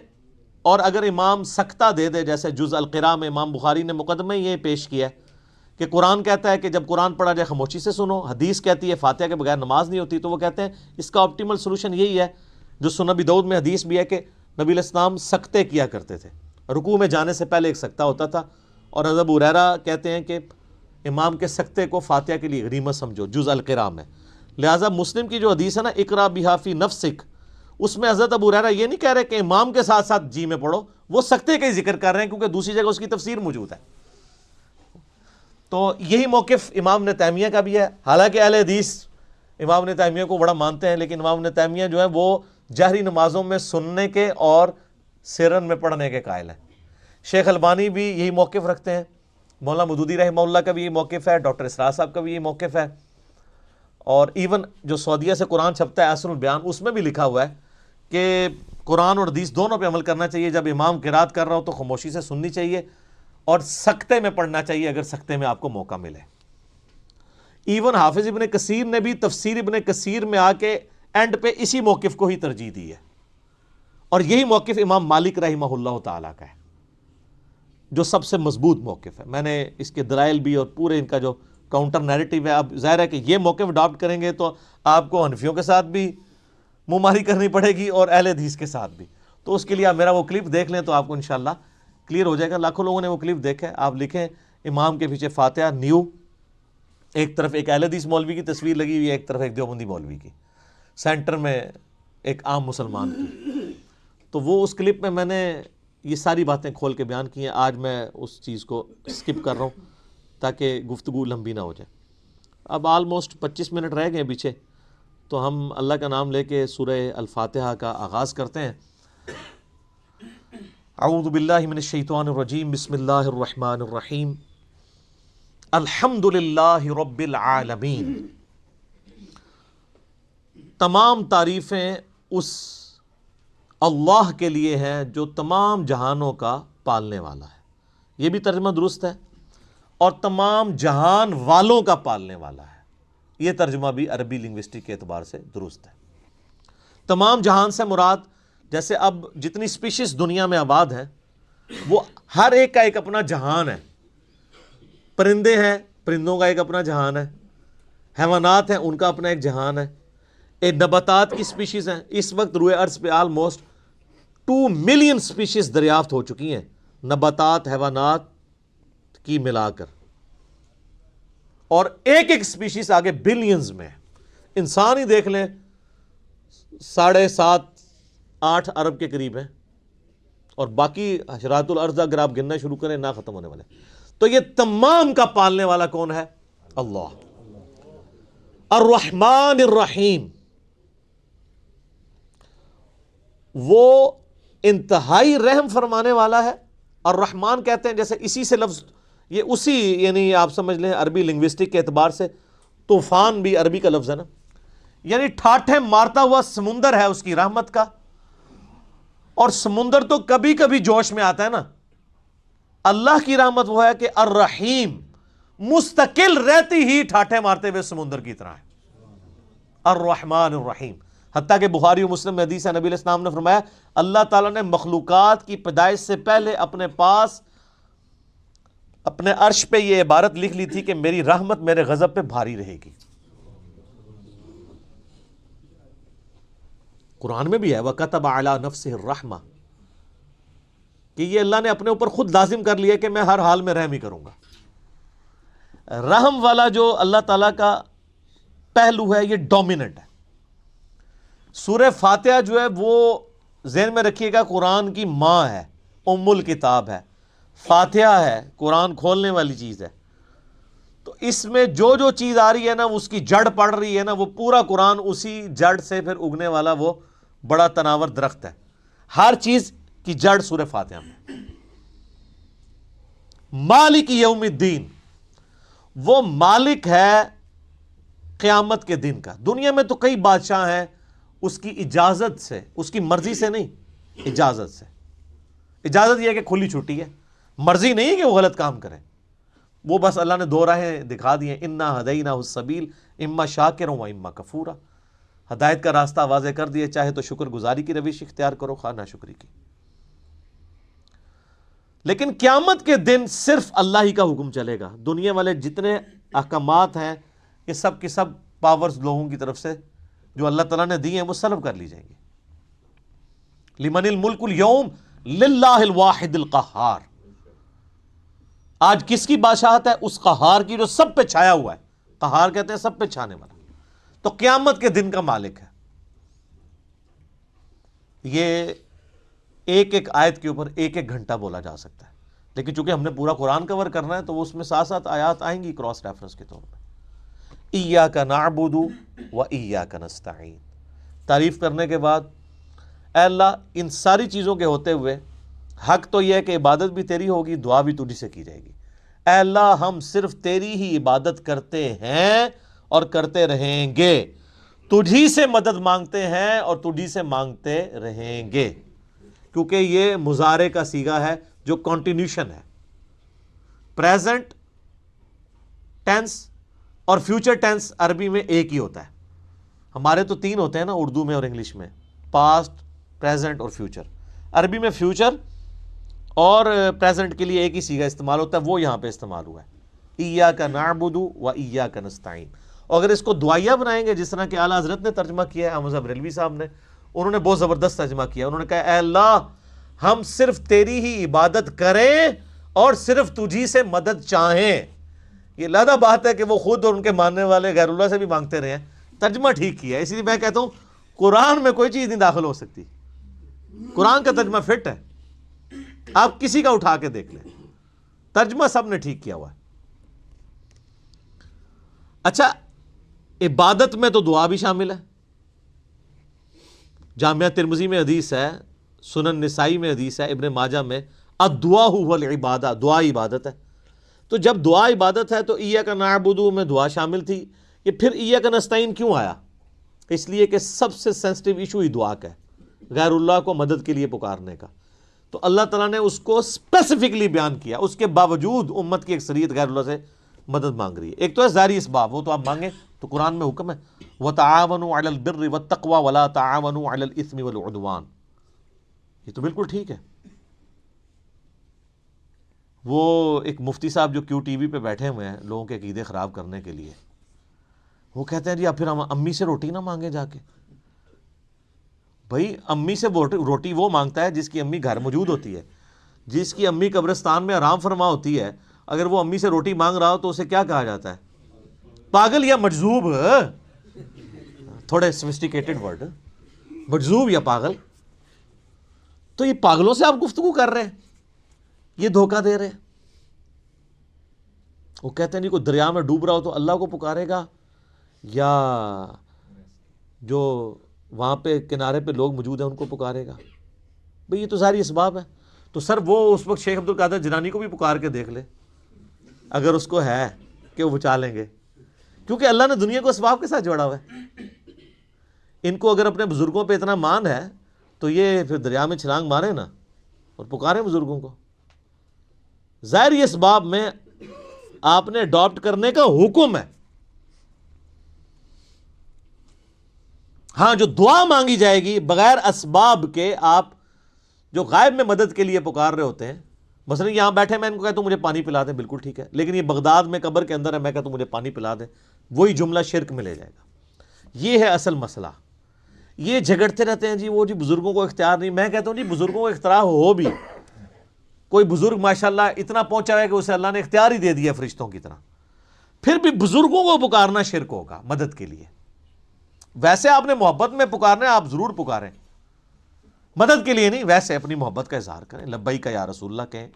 اور اگر امام سکتہ دے دے، جیسے جز القراء میں امام بخاری نے مقدمہ یہ پیش کیا ہے کہ قرآن کہتا ہے کہ جب قرآن پڑھا جائے خاموشی سے سنو، حدیث کہتی ہے فاتحہ کے بغیر نماز نہیں ہوتی، تو وہ کہتے ہیں اس کا آپٹیمل سولوشن یہی ہے جو سنن ابی داؤد میں حدیث بھی ہے کہ نبی علیہ السلام سکتے کیا کرتے تھے، رکوع میں جانے سے پہلے ایک سکتہ ہوتا تھا، اور حضرت ابو ہریرہ کہتے ہیں کہ امام کے سکتے کو فاتحہ کے لیے غنیمت سمجھو، جز القراء میں۔ لہٰذا مسلم کی جو حدیث ہے نا اقرا بہا فی نفسک، اس میں حضرت ابو ہریرہ یہ نہیں کہہ رہے کہ امام کے ساتھ ساتھ جی میں پڑھو، وہ سکتے کا ہی ذکر کر رہے ہیں کیونکہ دوسری جگہ اس کی تفسیر موجود ہے۔ تو یہی موقف امام ابن تیمیہ کا بھی ہے، حالانکہ اہل حدیث امام ابن تیمیہ کو بڑا مانتے ہیں، لیکن امام ابن تیمیہ جو ہے وہ جہری نمازوں میں سننے کے اور سرن میں پڑھنے کے قائل ہیں۔ شیخ البانی بھی یہی موقف رکھتے ہیں، مولانا مودودی رحمہ اللہ کا بھی یہی موقف ہے، ڈاکٹر اسرار صاحب کا بھی یہی موقف ہے، اور ایون جو سعودیہ سے قرآن چھپتا ہے احسن البیان، اس میں بھی لکھا ہوا ہے کہ قرآن اور حدیث دونوں پہ عمل کرنا چاہیے، جب امام قرات کر رہا ہو تو خاموشی سے سننی چاہیے، اور سکتے میں پڑھنا چاہیے اگر سکتے میں آپ کو موقع ملے۔ ایون حافظ ابن کثیر نے بھی تفسیر ابن کثیر میں آ کے اینڈ پہ اسی موقف کو ہی ترجیح دی ہے، اور یہی موقف امام مالک رحمہ اللہ تعالیٰ کا ہے جو سب سے مضبوط موقف ہے۔ میں نے اس کے دلائل بھی اور پورے ان کا جو کاؤنٹر نیریٹو ہے، اب ظاہر ہے کہ یہ موقف اڈاپٹ کریں گے تو آپ کو حنفیوں کے ساتھ بھی منہ ماری کرنی پڑے گی اور اہل حدیث کے ساتھ بھی، تو اس کے لیے آپ میرا وہ کلپ دیکھ لیں تو آپ کو انشاءاللہ کلیئر ہو جائے گا۔ لاکھوں لوگوں نے وہ کلپ دیکھا ہے، آپ لکھیں امام کے پیچھے فاتحہ نیو، ایک طرف ایک اہل حدیث مولوی کی تصویر لگی ہوئی ہے، ایک طرف ایک دیوبندی مولوی کی، سینٹر میں ایک عام مسلمان کی۔ تو وہ اس کلپ میں نے یہ ساری باتیں کھول کے بیان کی ہیں۔ آج میں اس چیز کو سکپ کر رہا ہوں تاکہ گفتگو لمبی نہ ہو جائے۔ اب آلموسٹ 25 منٹ رہ گئے پیچھے، تو ہم اللہ کا نام لے کے سورہ الفاتحہ کا آغاز کرتے ہیں۔ اعوذ باللہ من الشیطان الرجیم، بسم اللہ الرحمن الرحیم، الحمد للہ رب العالمین۔ تمام تعریفیں اس اللہ کے لیے ہیں جو تمام جہانوں کا پالنے والا ہے، یہ بھی ترجمہ درست ہے، اور تمام جہان والوں کا پالنے والا ہے، یہ ترجمہ بھی عربی لنگوسٹک کے اعتبار سے درست ہے۔ تمام جہان سے مراد، جیسے اب جتنی سپیشیز دنیا میں آباد ہیں وہ ہر ایک کا ایک اپنا جہان ہے۔ پرندے ہیں، پرندوں کا ایک اپنا جہان ہے، حیوانات ہیں ان کا اپنا ایک جہان ہے، ایک نباتات کی سپیشیز ہیں۔ اس وقت روئے ارض پہ آلموسٹ 2 ملین سپیشیز دریافت ہو چکی ہیں، نباتات حیوانات کی ملا کر، اور ایک ایک سپیشیز آگے بلینز میں۔ انسان ہی دیکھ لیں 7.5-8 ارب کے قریب ہیں، اور باقی حشرات الارض اگر آپ گننا شروع کریں نہ ختم ہونے والے۔ تو یہ تمام کا پالنے والا کون ہے؟ اللہ۔ الرحمن الرحیم، وہ انتہائی رحم فرمانے والا ہے۔ الرحمن کہتے ہیں جیسے اسی سے لفظ، یہ اسی یعنی آپ سمجھ لیں عربی لنگوسٹک کے اعتبار سے طوفان بھی عربی کا لفظ ہے نا، یعنی ٹھاٹھے مارتا ہوا سمندر ہے اس کی رحمت کا، اور سمندر تو کبھی کبھی جوش میں آتا ہے نا، اللہ کی رحمت وہ ہے کہ الرحیم مستقل رہتی ہی ٹھاٹھے مارتے ہوئے سمندر کی طرح ہے۔ الرحمن الرحیم، حتیٰ کہ بخاری و مسلم میں حدیث ہے، نبی علیہ السلام نے فرمایا اللہ تعالیٰ نے مخلوقات کی پیدائش سے پہلے اپنے پاس اپنے عرش پہ یہ عبارت لکھ لی تھی کہ میری رحمت میرے غضب پہ بھاری رہے گی۔ قرآن میں بھی ہے وَكَتَبَ عَلَى نَفْسِهِ الرَّحْمَةِ، کہ یہ اللہ نے اپنے اوپر خود لازم کر لیا کہ میں ہر حال میں رحم ہی کروں گا۔ رحم والا جو اللہ تعالیٰ کا پہلو ہے یہ ڈومیننٹ ہے۔ سورہ فاتحہ جو ہے وہ ذہن میں رکھیے گا قرآن کی ماں ہے، ام الکتاب ہے، فاتحہ ہے، قرآن کھولنے والی چیز ہے۔ تو اس میں جو جو چیز آ رہی ہے نا اس کی جڑ پڑ رہی ہے نا، وہ پورا قرآن اسی جڑ سے پھر اگنے والا وہ بڑا تناور درخت ہے۔ ہر چیز کی جڑ سورہ فاتحہ میں۔ مالک یوم الدین، وہ مالک ہے قیامت کے دن کا۔ دنیا میں تو کئی بادشاہ ہیں، اس کی اجازت سے، اس کی مرضی سے نہیں، اجازت سے۔ اجازت یہ ہے کہ کھلی چھٹی ہے، مرضی نہیں ہے کہ وہ غلط کام کرے، وہ بس اللہ نے 2 راہیں دکھا دی ہیں، انا ہدیناہ السبیل اما شاکرا و اما کفورا۔ ہدایت کا راستہ واضح کر دیے، چاہے تو شکر گزاری کی روش اختیار کرو، خواہ ناشکری کی۔ لیکن قیامت کے دن صرف اللہ ہی کا حکم چلے گا. دنیا والے جتنے احکامات ہیں یہ سب کی سب پاورز لوگوں کی طرف سے جو اللہ تعالیٰ نے دی ہیں وہ سلب کر لی جائیں گی. لمن الملک اليوم للہ الواحد القہار. آج کس کی بادشاہت ہے؟ اس قہار کی جو سب پہ چھایا ہوا ہے. قہار کہتے ہیں سب پہ چھانے والا. تو قیامت کے دن کا مالک ہے. یہ ایک ایک آیت کے اوپر ایک ایک گھنٹہ بولا جا سکتا ہے، لیکن چونکہ ہم نے پورا قرآن کور کرنا ہے تو وہ اس میں ساتھ ساتھ آیات آئیں گی کراس ریفرنس کے طور پہ. ایاک نعبد و ایاک نستعین. تعریف کرنے کے بعد اے اللہ ان ساری چیزوں کے ہوتے ہوئے حق تو یہ ہے کہ عبادت بھی تیری ہوگی، دعا بھی تجھی سے کی جائے گی. اے اللہ ہم صرف تیری ہی عبادت کرتے ہیں اور کرتے رہیں گے، تجھی سے مدد مانگتے ہیں اور تجھی سے مانگتے رہیں گے. کیونکہ یہ مضارع کا صیغہ ہے جو کنٹینیوشن ہے. پریزنٹ ٹینس اور فیوچر ٹینس عربی میں ایک ہی ہوتا ہے. ہمارے تو تین ہوتے ہیں نا اردو میں اور انگلش میں، پاسٹ، پریزنٹ اور فیوچر. عربی میں فیوچر اور پریزنٹ کے لیے ایک ہی صیغہ استعمال ہوتا ہے، وہ یہاں پہ استعمال ہوا ہے. ایاک نعبد و ایاک نستعین. اور اگر اس کو دعائیہ بنائیں گے جس طرح کہ اعلیٰ حضرت نے ترجمہ کیا ہے، احمد صاحب بریلوی صاحب نے، انہوں نے بہت زبردست ترجمہ کیا. انہوں نے کہا اے اللہ ہم صرف تیری ہی عبادت کریں اور صرف تجھی سے مدد چاہیں. یہ علیحدہ بات ہے کہ وہ خود اور ان کے ماننے والے غیر اللہ سے بھی مانگتے رہے ہیں. ترجمہ ٹھیک کیا ہے. اسی لیے میں کہتا ہوں قرآن میں کوئی چیز نہیں داخل ہو سکتی. قرآن کا ترجمہ فٹ ہے، آپ کسی کا اٹھا کے دیکھ لیں، ترجمہ سب نے ٹھیک کیا ہوا ہے. اچھا عبادت میں تو دعا بھی شامل ہے. جامعہ ترمذی میں حدیث ہے، سنن نسائی میں حدیث ہے، ابن ماجہ میں الدعاء هو العبادہ، دعا عبادت ہے. تو جب دعا عبادت ہے تو ایاک نعبد میں دعا شامل تھی. یہ پھر ایاک نستعین کیوں آیا؟ اس لیے کہ سب سے سینسٹیو ایشو ہی دعا کا ہے، غیر اللہ کو مدد کے لیے پکارنے کا. تو اللہ تعالیٰ نے اس کو اسپیسیفکلی بیان کیا. اس کے باوجود امت کی اکثریت غیر اللہ سے مدد مانگ رہی ہے. ایک تو ہے ظاہری اسباب، وہ تو آپ مانگیں، تو قرآن میں حکم ہے وَتَعَاوَنُوا عَلَى الْبِرِّ وَالتَّقْوَى وَلَا تَعَاوَنُوا عَلَى الْإِثْمِ وَالْعُدْوَانِ. یہ تو بالکل ٹھیک ہے. وہ ایک مفتی صاحب جو کیو ٹی وی پہ بیٹھے ہوئے ہیں لوگوں کے عقیدے خراب کرنے کے لیے، وہ کہتے ہیں جی اب پھر ہم امی سے روٹی نہ مانگیں جا کے. بھائی امی سے روٹی وہ مانگتا ہے جس کی امی گھر موجود ہوتی ہے، جس کی امی قبرستان میں آرام فرما ہوتی ہے. اگر وہ امی سے روٹی مانگ رہا ہو تو اسے کیا کہا جاتا ہے؟ پاگل یا مجذوب. تھوڑے سوفسٹیکیٹڈ ورڈ، مجذوب یا پاگل. تو یہ پاگلوں سے آپ گفتگو کر رہے ہیں، یہ دھوکہ دے رہے ہیں. وہ کہتے ہیں جی کوئی دریا میں ڈوب رہا ہو تو اللہ کو پکارے گا یا جو وہاں پہ کنارے پہ لوگ موجود ہیں ان کو پکارے گا. بھئی یہ تو ساری اسباب ہے. تو سر وہ اس وقت شیخ عبد القادر جیلانی کو بھی پکار کے دیکھ لے اگر اس کو ہے کہ وہ بچا لیں گے، کیونکہ اللہ نے دنیا کو اسباب کے ساتھ جوڑا ہوا ہے. ان کو اگر اپنے بزرگوں پہ اتنا مان ہے تو یہ پھر دریا میں چھلانگ مارے نا اور پکاریں بزرگوں کو. ظاہر اسباب میں آپ نے اڈاپٹ کرنے کا حکم ہے. ہاں جو دعا مانگی جائے گی بغیر اسباب کے، آپ جو غائب میں مدد کے لیے پکار رہے ہوتے ہیں، مثلا یہاں بیٹھے میں ان کو کہتا ہوں مجھے پانی پلا دیں، بالکل ٹھیک ہے. لیکن یہ بغداد میں قبر کے اندر ہے، میں کہتا ہوں مجھے پانی پلا دیں، وہی جملہ شرک میں لے جائے گا. یہ ہے اصل مسئلہ. یہ جھگڑتے رہتے ہیں جی وہ جی بزرگوں کو اختیار نہیں. میں کہتا ہوں جی بزرگوں کو اختیار ہو بھی، کوئی بزرگ ماشاءاللہ اتنا پہنچا ہے کہ اسے اللہ نے اختیار ہی دے دیا فرشتوں کی طرح، پھر بھی بزرگوں کو پکارنا شرک ہوگا مدد کے لیے. ویسے آپ نے محبت میں پکارنا ہے، آپ ضرور پکاریں، مدد کے لیے نہیں، ویسے اپنی محبت کا اظہار کریں. لبیک یا رسول اللہ کہیں،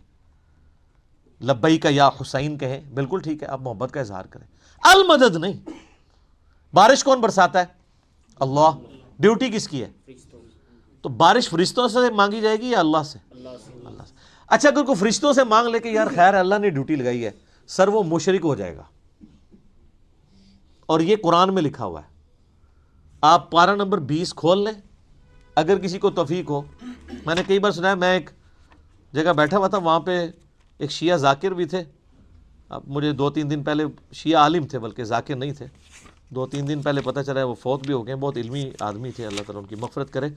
لبیک یا حسین کہیں، بالکل ٹھیک ہے، آپ محبت کا اظہار کریں. المدد نہیں. بارش کون برساتا ہے؟ اللہ. ڈیوٹی کس کی ہے؟ تو بارش فرشتوں سے مانگی جائے گی یا اللہ سے؟ اللہ سے. اچھا اگر کوئی فرشتوں سے مانگ لے کہ یار خیر اللہ نے ڈیوٹی لگائی ہے، سر وہ مشرک ہو جائے گا. اور یہ قرآن میں لکھا ہوا ہے. آپ پارہ نمبر 20 کھول لیں اگر کسی کو توفیق ہو. میں نے کئی بار سنا ہے، میں ایک جگہ بیٹھا ہوا تھا، وہاں پہ ایک شیعہ ذاکر بھی تھے. اب مجھے 2-3 دن پہلے، شیعہ عالم تھے بلکہ ذاکر نہیں تھے، 2-3 دن پہلے پتہ چلا ہے وہ فوت بھی ہو گئے. بہت علمی آدمی تھے، اللہ تعالیٰ ان کی مغفرت کرے.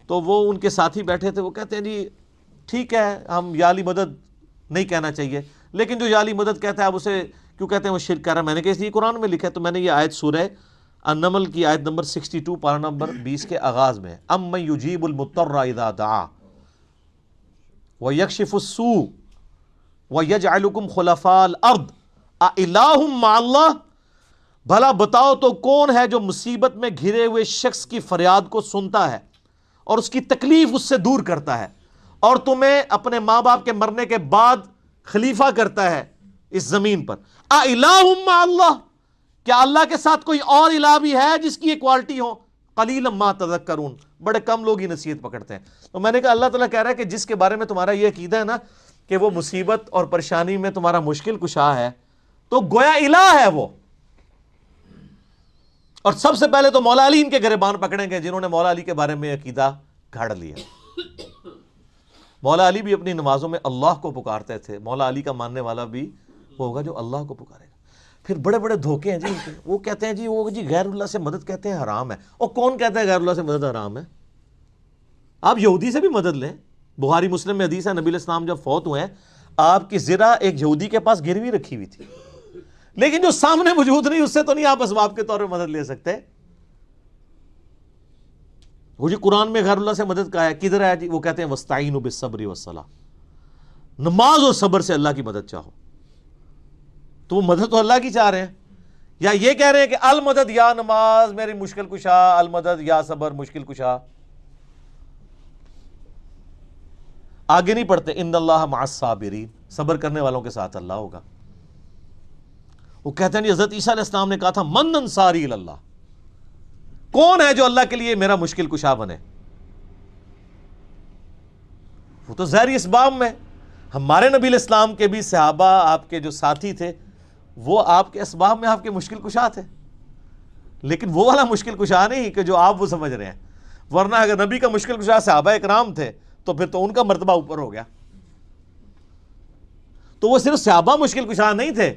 تو وہ ان کے ساتھی بیٹھے تھے، وہ کہتے ہیں جی ٹھیک ہے ہم یا علی مدد نہیں کہنا چاہیے. لیکن جو جعلی مدد کہتا ہے آپ اسے کیوں کہتے ہیں وہ شرک کر رہا ہے؟ میں نے کہا اس لیے قرآن میں لکھا ہے. تو میں نے یہ آیت سورہ النمل کی آیت نمبر 62 پارہ نمبر 20 کے آغاز میں امن یجیب المضطر اذا دعا ویکشف السوء ویجعلکم خلفاء الارض االہ مع اللہ، بھلا بتاؤ تو کون ہے جو مصیبت میں گھرے ہوئے شخص کی فریاد کو سنتا ہے اور اس کی تکلیف اس سے دور کرتا ہے اور تمہیں اپنے ماں باپ کے مرنے کے بعد خلیفہ کرتا ہے اس زمین پر. االہ مع اللہ، کیا اللہ کے ساتھ کوئی اور الہ بھی ہے جس کی یہ کوالٹی ہو؟ قلیلا ما تذکرون، بڑے کم لوگ ہی نصیحت پکڑتے ہیں. تو میں نے کہا اللہ تعالیٰ کہہ رہا ہے کہ جس کے بارے میں تمہارا یہ عقیدہ ہے نا کہ وہ مصیبت اور پریشانی میں تمہارا مشکل کشا ہے، تو گویا الہ ہے وہ. اور سب سے پہلے تو مولا علی ان کے گریبان پکڑیں گے جنہوں نے مولا علی کے بارے میں عقیدہ گھڑ لیا. مولا علی بھی اپنی نمازوں میں اللہ کو پکارتے تھے. مولا علی کا ماننے والا بھی وہ ہوگا جو اللہ کو پکارے گا. پھر بڑے بڑے دھوکے ہیں جی ان کے. وہ کہتے ہیں جی وہ جی غیر اللہ سے مدد کہتے ہیں حرام ہے. اور کون کہتا ہے غیر اللہ سے مدد حرام ہے؟ آپ یہودی سے بھی مدد لیں. بخاری مسلم میں حدیث ہے نبی علیہ السلام جب فوت ہوئے ہیں آپ کی زرہ ایک یہودی کے پاس گروی رکھی ہوئی تھی، لیکن جو سامنے موجود نہیں اس سے تو نہیں آپ اسباب کے طور پہ مدد لے سکتے. وہ جی قرآن میں غیر اللہ سے مدد کا ہے، کدھر ہے جی؟ وہ کہتے ہیں وَاسْتَعِینُوا بِالصَّبْرِ وَالصَّلَاةِ، نماز اور صبر سے اللہ کی مدد چاہو. تو وہ مدد تو اللہ کی چاہ رہے ہیں، یا یہ کہہ رہے ہیں کہ المدد یا نماز میری مشکل کشا، المدد یا صبر مشکل کشا. آگے نہیں پڑھتے ان اللہ مع الصابرین، صبر کرنے والوں کے ساتھ اللہ ہوگا. وہ کہتے ہیں جی حضرت عیسیٰ علیہ السلام نے کہا تھا من انصاری اللہ، کون ہے جو اللہ کے لیے میرا مشکل کشا بنے؟ وہ تو ظاہری اسباب میں. ہمارے نبی علیہ السلام کے بھی صحابہ آپ کے جو ساتھی تھے وہ آپ کے اسباب میں آپ کے مشکل کشا تھے، لیکن وہ والا مشکل کشا نہیں کہ جو آپ وہ سمجھ رہے ہیں. ورنہ اگر نبی کا مشکل کشا صحابہ اکرام تھے تو پھر تو ان کا مرتبہ اوپر ہو گیا. تو وہ صرف صحابہ مشکل کشا نہیں تھے،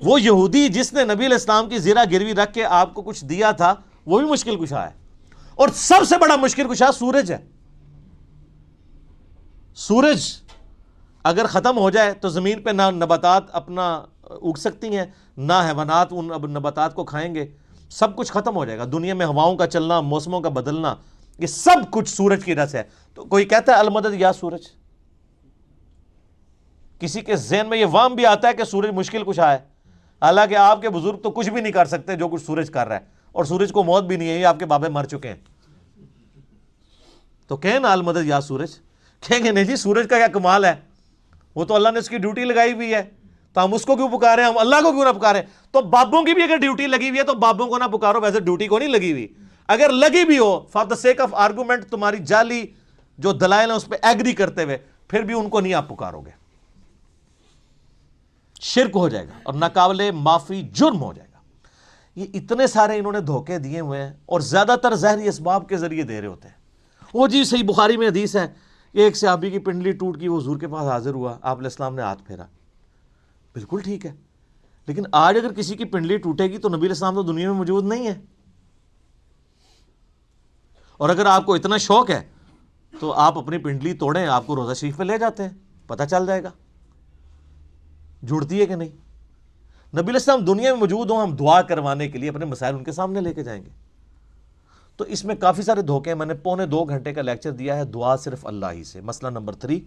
وہ یہودی جس نے نبی علیہ السلام کی زرہ گروی رکھ کے آپ کو کچھ دیا تھا وہ بھی مشکل کشا ہے. اور سب سے بڑا مشکل کشا سورج ہے. سورج اگر ختم ہو جائے تو زمین پہ نہ نباتات اپنا اگ سکتی ہیں، نہ حیوانات ان نباتات کو کھائیں گے. سب کچھ ختم ہو جائے گا. دنیا میں ہواؤں کا چلنا، موسموں کا بدلنا، یہ سب کچھ سورج کی وجہ سے ہے. تو کوئی کہتا ہے المدد یا سورج، کسی کے ذہن میں یہ وہم بھی آتا ہے کہ سورج مشکل کشا ہے، حالانکہ آپ کے بزرگ تو کچھ بھی نہیں کر سکتے جو کچھ سورج کر رہا ہے، اور سورج کو موت بھی نہیں ہے، یہ آپ کے بابے مر چکے ہیں. تو کہیں نا المدد یا سورج، کہیں گے نہیں جی سورج کا کیا کمال ہے، وہ تو اللہ نے اس کی ڈیوٹی لگائی ہوئی ہے، تو ہم اس کو کیوں پکارے، ہم اللہ کو کیوں نہ پکارے؟ تو بابوں کی بھی اگر ڈیوٹی لگی ہوئی ہے تو بابوں کو نہ پکارو. ویسے ڈیوٹی کو نہیں لگی ہوئی، اگر لگی بھی ہو for the sake of argument, تمہاری جعلی جو دلائل ہیں اس پہ ایگری کرتے ہوئے، پھر بھی ان کو نہیں آپ پکارو گے. شرک ہو جائے گا اور ناقابل معافی جرم ہو جائے گا. یہ اتنے سارے انہوں نے دھوکے دیے ہوئے ہیں اور زیادہ تر ظاہری اسباب کے ذریعے دے رہے ہوتے ہیں. وہ جی صحیح بخاری میں حدیث ہے، ایک صحابی کی پنڈلی ٹوٹ گئی، وہ حضور کے پاس حاضر ہوا، آپ علیہ السلام نے ہاتھ پھیرا. بالکل ٹھیک ہے، لیکن آج اگر کسی کی پنڈلی ٹوٹے گی تو نبی علیہ السلام تو دنیا میں موجود نہیں ہے. اور اگر آپ کو اتنا شوق ہے تو آپ اپنی پنڈلی توڑیں، آپ کو روزہ شریف پہ لے جاتے ہیں، پتہ چل جائے گا جڑتی ہے کہ نہیں. نبی علیہ السلام دنیا میں موجود ہوں، ہم دعا کروانے کے لیے اپنے مسائل ان کے سامنے لے کے جائیں گے. تو اس میں کافی سارے دھوکے ہیں. میں نے 2.25 گھنٹے کا لیکچر دیا ہے دعا صرف اللہ ہی سے. مسئلہ نمبر 3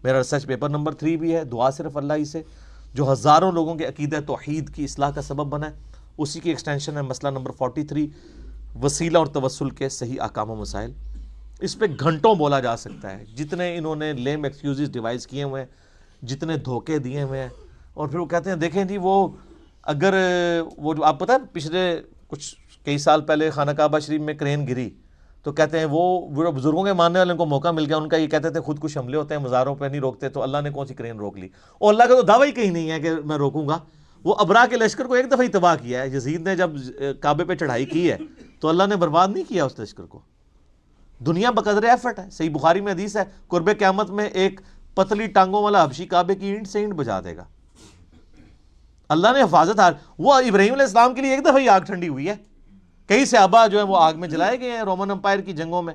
میرا ریسرچ پیپر نمبر 3 بھی ہے، دعا صرف اللہ ہی سے، جو ہزاروں لوگوں کے عقیدہ توحید کی اصلاح کا سبب بنا ہے. اسی کی ایکسٹینشن ہے مسئلہ نمبر 43 وسیلہ اور توسل کے صحیح احکام و مسائل. اس پہ گھنٹوں بولا جا سکتا ہے، جتنے انہوں نے لیم ایکسکیوزز ڈیوائز کیے ہوئے ہیں، جتنے دھوکے دیے ہوئے ہیں. اور پھر وہ کہتے ہیں دیکھیں جی وہ اگر وہ جو آپ پتہ ہے پچھلے کچھ کئی سال پہلے خانہ کعبہ شریف میں کرین گری تو کہتے ہیں وہ بزرگوں کے ماننے والوں کو موقع مل گیا، ان کا یہ کہتے تھے خود کچھ حملے ہوتے ہیں مزاروں پہ نہیں روکتے، تو اللہ نے کون سی کرین روک لی؟ اور اللہ کا تو دعویٰ ہی کہیں نہیں ہے کہ میں روکوں گا. وہ ابرا کے لشکر کو ایک دفعہ ہی تباہ کیا ہے. یزید نے جب کعبے پہ چڑھائی کی ہے تو اللہ نے برباد نہیں کیا اس لشکر کو. دنیا بقدر ایفرٹ ہے. صحیح بخاری میں حدیث ہے قرب قیامت میں ایک پتلی ٹانگوں والا حبشی کعبے کی اینٹ سے اینٹ بجا دے گا. اللہ نے حفاظت وہ ابراہیم علیہ السلام کے لیے ایک دفعہ ہی آگ ٹھنڈی ہوئی ہے. کئی صحابہ جو ہیں وہ آگ میں جلائے گئے ہیں، رومن امپائر کی جنگوں میں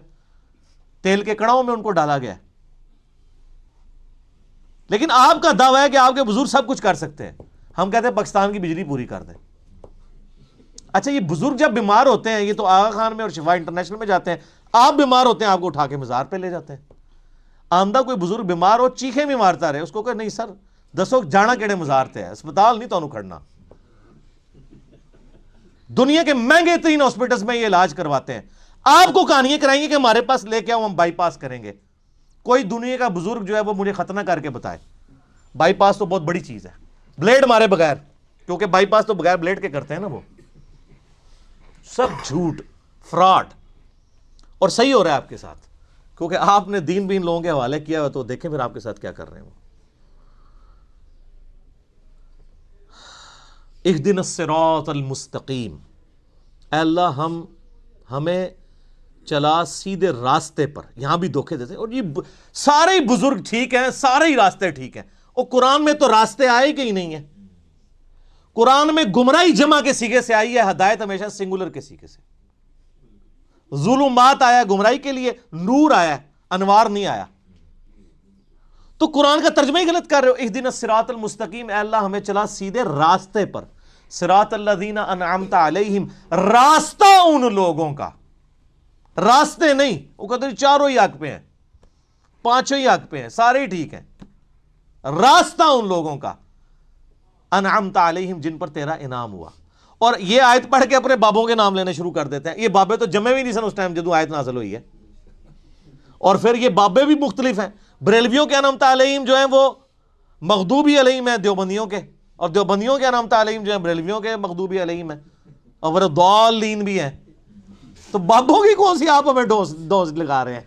تیل کے کڑاؤں میں ان کو ڈالا گیا. لیکن آپ کا دعویٰ ہے کہ آپ کے بزرگ سب کچھ کر سکتے ہیں. ہم کہتے ہیں پاکستان کی بجلی پوری کر دیں. اچھا یہ بزرگ جب بیمار ہوتے ہیں، یہ تو آغا خان میں اور شفا انٹرنیشنل میں جاتے ہیں، آپ بیمار ہوتے ہیں آپ کو اٹھا کے مزار پہ لے جاتے ہیں. آمدہ کوئی بزرگ بیمار ہو چیخیں بھی مارتا رہے، اس کو کہ نہیں سر دسو جانا کیڑے مزار تے ہے، اسپتال نہیں تو کھڑنا. دنیا کے مہنگے ترین ہاسپٹلز میں یہ علاج کرواتے ہیں. آپ کو کہانیاں کرائیں گے کہ ہمارے پاس لے کے آؤ ہم بائی پاس کریں گے. کوئی دنیا کا بزرگ جو ہے وہ مجھے ختنہ کر کے بتائے. بائی پاس تو بہت بڑی چیز ہے، بلیڈ مارے بغیر، کیونکہ بائی پاس تو بغیر بلیڈ کے کرتے ہیں نا. وہ سب جھوٹ فراڈ. اور صحیح ہو رہا ہے آپ کے ساتھ، کیونکہ آپ نے دین بین لوگوں کے حوالے کیا ہوا. تو دیکھیں پھر آپ کے ساتھ کیا کر رہے ہیں وہ. اہدنا الصراط المستقیم، اے اللہ ہمیں چلا سیدھے راستے پر. یہاں بھی دھوکے دیتے ہیں. اور یہ سارے ہی بزرگ ٹھیک ہیں، سارے ہی راستے ٹھیک ہیں. اور قرآن میں تو راستے آئے کہ ہی نہیں ہیں. قرآن میں گمراہی جمع کے سیغے سے آئی ہے، ہدایت ہمیشہ سنگولر کے سیغے سے. ظلمات آیا گمراہی کے لیے، نور آیا، انوار نہیں آیا. تو قرآن کا ترجمہ ہی غلط کر رہے ہو. اہدنا الصراط المستقیم، اے اللہ ہمیں چلا سیدھے راستے پر. صراط الذین انعمت علیہم، راستہ ان لوگوں کا، راستے نہیں. وہ کہتے ہیں چاروں ہی حق پہ ہیں، پانچوں ہی حق پہ ہیں، سارے ہی ٹھیک ہیں. راستہ ان لوگوں کا انعمت علیہم، جن پر تیرا انعام ہوا. اور یہ آیت پڑھ کے اپنے بابوں کے نام لینے شروع کر دیتے ہیں. یہ بابے تو جمے بھی نہیں سن اس ٹائم جدو آیت نازل ہوئی ہے. اور پھر یہ بابے بھی مختلف ہیں. بریلویوں کے انعمت علیہم جو ہیں وہ مغضوبی علیہم ہیں دیوبندیوں کے، اور دیوبندیوں کے انعمت علیہم جو ہیں بریلویوں کے مغضوبی علیہم ہیں، اور وہ ضالین بھی ہیں. تو بابوں کی کون سی آپ ہمیں ڈوز لگا رہے ہیں؟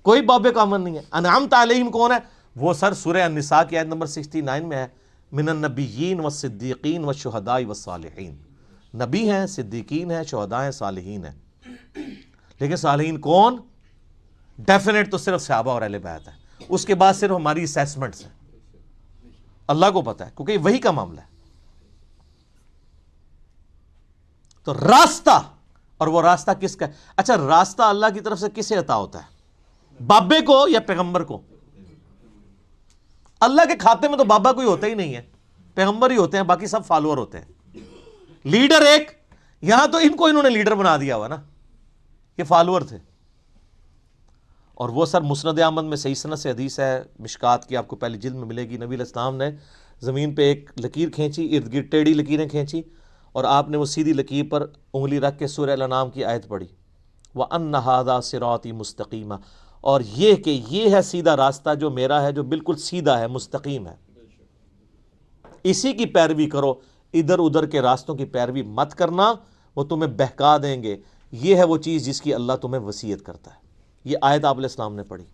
کوئی بابے کا امن نہیں ہے. انعمت علیہم کون ہے؟ وہ سر سورہ النساء کی آیت نمبر 69 میں ہے، من النبیین والصدیقین والشہداء والصالحین. نبی ہیں، صدیقین ہیں، شہداء ہیں، صالحین ہیں. لیکن صالحین کون؟ ڈیفینیٹ تو صرف صحابہ اور اہل بیت ہے. اس کے بعد صرف ہماری اسیسمنٹس ہیں. اللہ کو پتہ ہے کیونکہ یہ وہی کا معاملہ ہے. تو راستہ، اور وہ راستہ کس کا ہے؟ اچھا راستہ اللہ کی طرف سے کسے عطا ہوتا ہے؟ بابے کو یا پیغمبر کو؟ اللہ کے کھاتے میں تو بابا کوئی ہوتا ہی نہیں ہے، پیغمبر ہی ہوتے ہیں، باقی سب فالوور ہوتے ہیں. لیڈر ایک، یہاں تو ان کو انہوں نے لیڈر بنا دیا ہوا نا، یہ فالوور تھے. اور وہ سر مسند احمد میں صحیح سند سے حدیث ہے، مشکات کی آپ کو پہلی جلد میں ملے گی. نبی علیہ السلام نے زمین پہ ایک لکیر کھینچی، ارد گرد ٹیڑھی لکیریں کھینچی، اور آپ نے وہ سیدھی لکیر پر انگلی رکھ کے سورہ الانعام کی آیت پڑھی، وَأَنَّ هَذَا صِرَاطِي مُسْتَقِيمًا، اور یہ کہ یہ ہے سیدھا راستہ جو میرا ہے، جو بالکل سیدھا ہے، مستقیم ہے. اسی کی پیروی کرو، ادھر ادھر کے راستوں کی پیروی مت کرنا، وہ تمہیں بہکا دیں گے. یہ ہے وہ چیز جس کی اللہ تمہیں وصیت کرتا ہے. یہ آیت آپ علیہ السلام نے پڑھی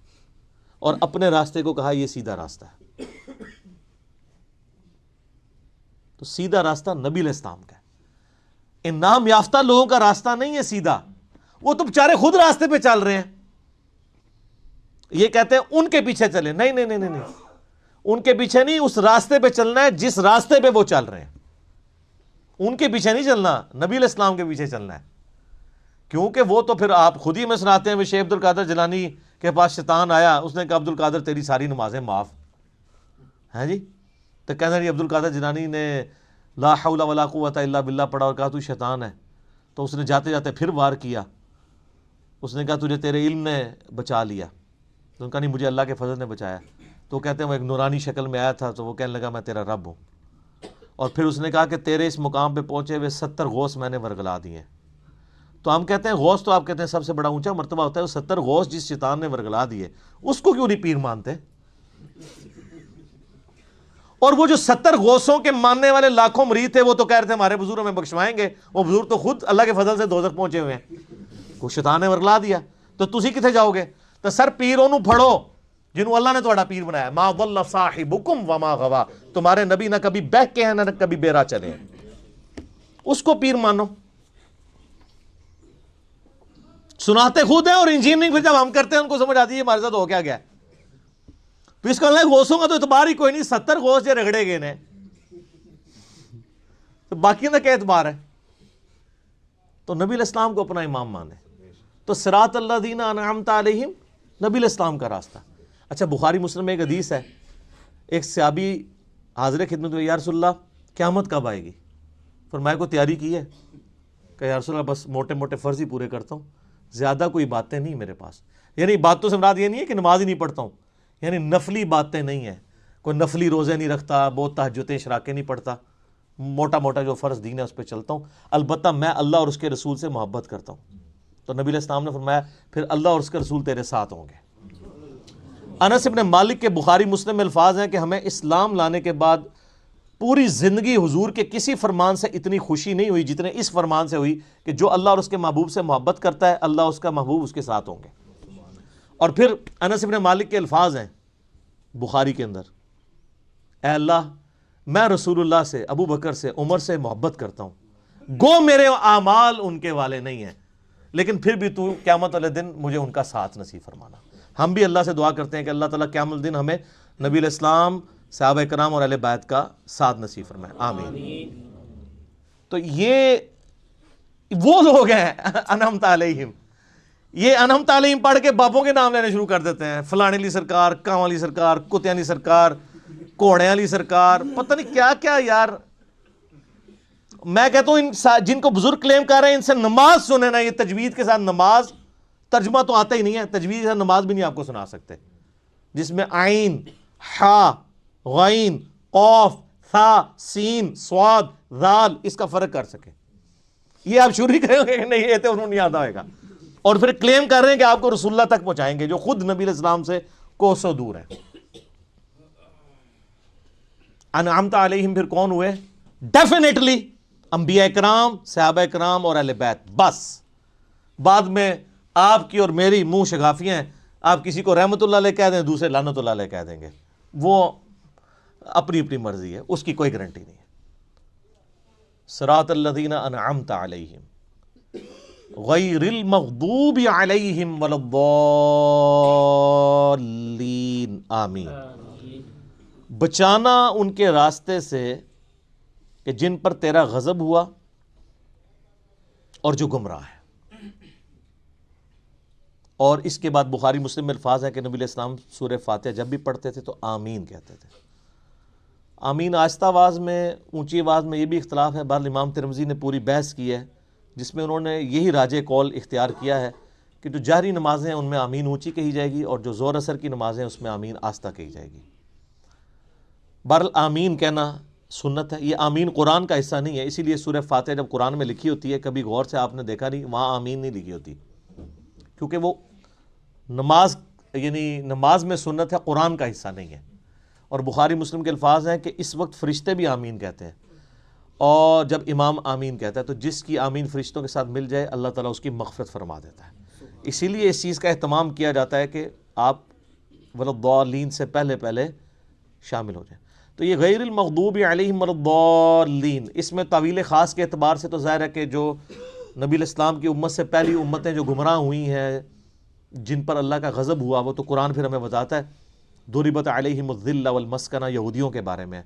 اور اپنے راستے کو کہا یہ سیدھا راستہ ہے. تو سیدھا راستہ نبی علیہ السلام کا ہے. انعام یافتہ لوگوں کا راستہ نہیں ہے سیدھا. وہ تو بیچارے خود راستے پہ چل رہے ہیں. یہ کہتے ہیں ان کے پیچھے چلے. نہیں نہیں نہیں نہیں، ان کے پیچھے نہیں، اس راستے پہ چلنا ہے جس راستے پہ وہ چل رہے ہیں. ان کے پیچھے نہیں چلنا، نبی علیہ السلام کے پیچھے چلنا ہے. کیونکہ وہ تو پھر آپ خود ہی میں سناتے ہیں، شیخ عبد القادر جیلانی کے پاس شیطان آیا، اس نے کہا عبد القادر تیری ساری نمازیں معاف ہیں جی. تو کہنا جی عبد القادر جیلانی نے لا حول ولا قوت الا باللہ پڑھا اور کہا تو شیطان ہے. تو اس نے جاتے جاتے پھر وار کیا. اس نے کہا تجھے تیرے علم نے بچا لیا. تو ان کا نہیں، مجھے اللہ کے فضل نے بچایا. تو کہتے ہیں وہ ایک نورانی شکل میں آیا تھا، تو وہ کہنے لگا میں تیرا رب ہوں. اور پھر اس نے کہا کہ تیرے اس مقام پہ پہنچے ہوئے 70 غوث میں نے ورگلا دیے. تو ہم کہتے ہیں غوث تو آپ کہتے ہیں سب سے بڑا اونچا مرتبہ ہوتا ہے. وہ 70 غوث جس شیطان نے ورگلا دیے اس کو کیوں نہیں پیر مانتے؟ اور وہ جو 70 غوثوں کے ماننے والے لاکھوں مرید تھے، وہ تو کہہ رہے تھے ہمارے بزرگ ہمیں بخشوائیں گے. وہ بزرگ تو خود اللہ کے فضل سے دوزخ پہنچے ہوئے ہیں. وہ شیطان نے ورگلا دیا. تو تسی کتنے جاؤ گے؟ تو سر پیروں نو پھڑو جنہوں اللہ نے تھوڑا پیر بنایا. ما ضل صاحبکم وما غوا، تمہارے نبی نہ کبھی بہکے ہیں نہ کبھی بیرا چلے ہیں. اس کو پیر مانو. سناتے خود ہیں اور انجینئرنگ پھر جب ہم کرتے ہیں ان کو سمجھ آتی ہے ہمارے ساتھ ہو کیا گیا. تو اس کا غوثوں کا تو اعتبار ہی کوئی نہیں. 70 غوث جو رگڑے گئے نے تو باقی کا کیا اعتبار ہے؟ تو نبی علیہ السلام کو اپنا امام مانے. تو صراط الذین انعمت علیہم نبی علیہ السلام کا راستہ. اچھا بخاری مسلم میں ایک حدیث ہے، ایک صحابی حاضر خدمت میں، یا رسول اللہ قیامت کب آئے گی؟ فرمایا کو تیاری کی ہے؟ کہ یا رسول اللہ بس موٹے موٹے فرض ہی پورے کرتا ہوں، زیادہ کوئی باتیں نہیں میرے پاس. یعنی باتوں سے مراد یہ نہیں ہے کہ نماز ہی نہیں پڑھتا ہوں، یعنی نفلی باتیں نہیں ہیں، کوئی نفلی روزے نہیں رکھتا، بہت تہجدیں اشراقیں نہیں پڑھتا، موٹا موٹا جو فرض دین ہے اس پہ چلتا ہوں. البتہ میں اللہ اور اس کے رسول سے محبت کرتا ہوں. تو نبی علیہ السلام نے فرمایا پھر اللہ اور اس کے رسول تیرے ساتھ ہوں گے. انس بن مالک کے بخاری مسلم میں الفاظ ہیں کہ ہمیں اسلام لانے کے بعد پوری زندگی حضور کے کسی فرمان سے اتنی خوشی نہیں ہوئی جتنے اس فرمان سے ہوئی کہ جو اللہ اور اس کے محبوب سے محبت کرتا ہے اللہ اس کا محبوب اس کے ساتھ ہوں گے. اور پھر انس بن مالک کے الفاظ ہیں بخاری کے اندر، اے اللہ میں رسول اللہ سے، ابو بکر سے، عمر سے محبت کرتا ہوں، گو میرے اعمال ان کے والے نہیں ہیں، لیکن پھر بھی تو قیامت والے دن مجھے ان کا ساتھ نصیب فرمانا. ہم بھی اللہ سے دعا کرتے ہیں کہ اللہ تعالیٰ قیامت الدن ہمیں نبی علیہ السلام، صحابہ کرام اور اہل بیت کا ساتھ نصیب فرمائے، آمین. تو یہ وہ لوگ ہیں انعمت علیہم، یہ انعمت علیہم پڑھ کے باپوں کے نام لینے شروع کر دیتے ہیں، فلانے علی سرکار، کاں علی سرکار، کتیاں علی سرکار، کوڑے علی سرکار، پتہ نہیں کیا کیا. یار میں کہتا ہوں ان جن کو بزرگ کلیم کر رہے ہیں ان سے نماز سنے نا، یہ تجوید کے ساتھ نماز، ترجمہ تو آتا ہی نہیں ہے، تجوید کے ساتھ نماز بھی نہیں آپ کو سنا سکتے، جس میں عین، حا، غین، قاف، ثا، سین، صاد، ذال اس کا فرق کر سکے. یہ آپ شروع ہی کریں گے کہ نہیں یہ تو انہوں نہیں یاد آئے گا، اور پھر کلیم کر رہے ہیں کہ آپ کو رسول اللہ تک پہنچائیں گے جو خود نبی علیہ السلام سے کوسوں دور ہیں. انعمت علیہم پھر کون ہوئے؟ ڈیفینیٹلی انبیاء کرام، صحابہ کرام اور اہل بیت. بس بعد میں آپ کی اور میری منہ شگافیاں ہیں، آپ کسی کو رحمت اللہ علیہ کہہ دیں، دوسرے لعنت اللہ علیہ کہہ دیں گے، وہ اپنی اپنی مرضی ہے، اس کی کوئی گارنٹی نہیں ہے. صراط الذین انعمت علیہم غیر المغضوب علیہم ولا الضالین، آمین. بچانا ان کے راستے سے کہ جن پر تیرا غضب ہوا اور جو گمراہ ہے. اور اس کے بعد بخاری مسلم میں الفاظ ہے کہ نبی علیہ السلام سورہ فاتحہ جب بھی پڑھتے تھے تو آمین کہتے تھے. آمین آہستہ آواز میں، اونچی آواز میں، یہ بھی اختلاف ہے. بہرحال امام ترمذی نے پوری بحث کی ہے جس میں انہوں نے یہی راجع قول اختیار کیا ہے کہ جو جہری نمازیں ہیں ان میں آمین اونچی کہی جائے گی، اور جو زور اثر کی نمازیں ہیں اس میں آمین آہستہ کہی جائے گی. بہرحال آمین کہنا سنت ہے. یہ آمین قرآن کا حصہ نہیں ہے، اسی لیے سورہ فاتحہ جب قرآن میں لکھی ہوتی ہے کبھی غور سے آپ نے دیکھا نہیں وہاں آمین نہیں لکھی ہوتی، کیونکہ وہ نماز یعنی نماز میں سنت ہے، قرآن کا حصہ نہیں ہے. اور بخاری مسلم کے الفاظ ہیں کہ اس وقت فرشتے بھی آمین کہتے ہیں، اور جب امام آمین کہتا ہے تو جس کی آمین فرشتوں کے ساتھ مل جائے اللہ تعالیٰ اس کی مغفرت فرما دیتا ہے. اسی لیے اس چیز کا اہتمام کیا جاتا ہے کہ آپ ولضالین سے پہلے پہلے شامل ہو جائیں. تو یہ غیر المغضوب علیہم ولضالین، اس میں طویل خاص کے اعتبار سے تو ظاہر ہے کہ جو نبی علیہ السلام کی امت سے پہلی امتیں جو گمراہ ہوئی ہیں، جن پر اللہ کا غضب ہوا، وہ تو قرآن پھر ہمیں بتاتا ہے. ضربت علیہم الذلہ والمسکنہ یہودیوں کے بارے میں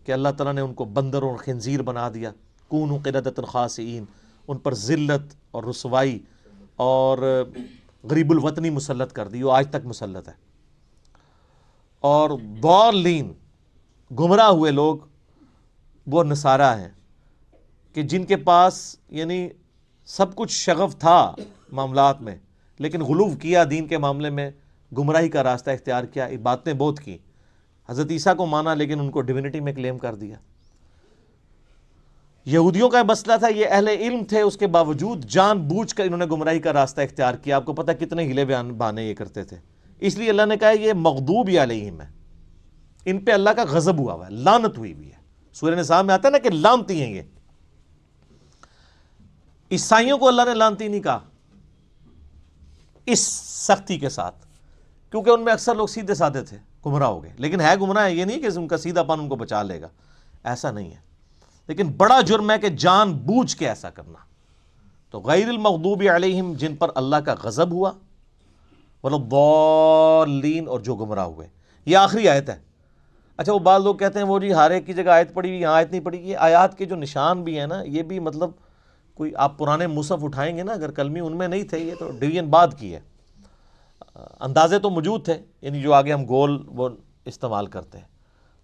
کہ اللہ تعالیٰ نے ان کو بندر اور خنزیر بنا دیا، کونوا قردۃ خاسئین، ان پر ذلت اور رسوائی اور غریب الوطنی مسلط کر دی، وہ آج تک مسلط ہے. اور ضالین گمراہ ہوئے لوگ وہ نصارہ ہیں کہ جن کے پاس یعنی سب کچھ شغف تھا معاملات میں، لیکن غلو کیا دین کے معاملے میں، گمراہی کا راستہ اختیار کیا، باتیں بہت کی، حضرت عیسیٰ کو مانا لیکن ان کو ڈیوینٹی میں کلیم کر دیا. یہودیوں کا مسئلہ تھا، یہ اہل علم تھے، اس کے باوجود جان بوجھ کر انہوں نے گمراہی کا راستہ اختیار کیا. آپ کو پتہ کتنے ہیلے بہانے یہ کرتے تھے. اس لیے اللہ نے کہا یہ مغضوب علیہم ہے، ان پہ اللہ کا غضب ہوا ہے، لعنت ہوئی بھی ہے. سورہ نساء میں آتا ہے نا کہ لعنتی ہیں یہ. عیسائیوں کو اللہ نے لعنتی نہیں کہا اس سختی کے ساتھ، کیونکہ ان میں اکثر لوگ سیدھے سادے تھے، گمراہ ہو گئے. لیکن ہے گمراہ ہے، یہ نہیں کہ ان کا سیدھا پن ان کو بچا لے گا، ایسا نہیں ہے. لیکن بڑا جرم ہے کہ جان بوجھ کے ایسا کرنا. تو غیر المغضوب علیہم جن پر اللہ کا غضب ہوا، والضالین اور جو گمراہ ہوئے. یہ آخری آیت ہے. اچھا وہ بعض لوگ کہتے ہیں وہ جی ہر ایک کی جگہ آیت پڑھی ہوئی، یہاں آیت نہیں پڑھی. یہ آیات کے جو نشان بھی ہیں نا، یہ بھی مطلب کوئی آپ پرانے مصحف اٹھائیں گے نا، اگر کلمی ان میں نہیں تھے، یہ تو ڈویژن بعد کی ہے. اندازے تو موجود تھے، یعنی جو آگے ہم گول وہ استعمال کرتے ہیں،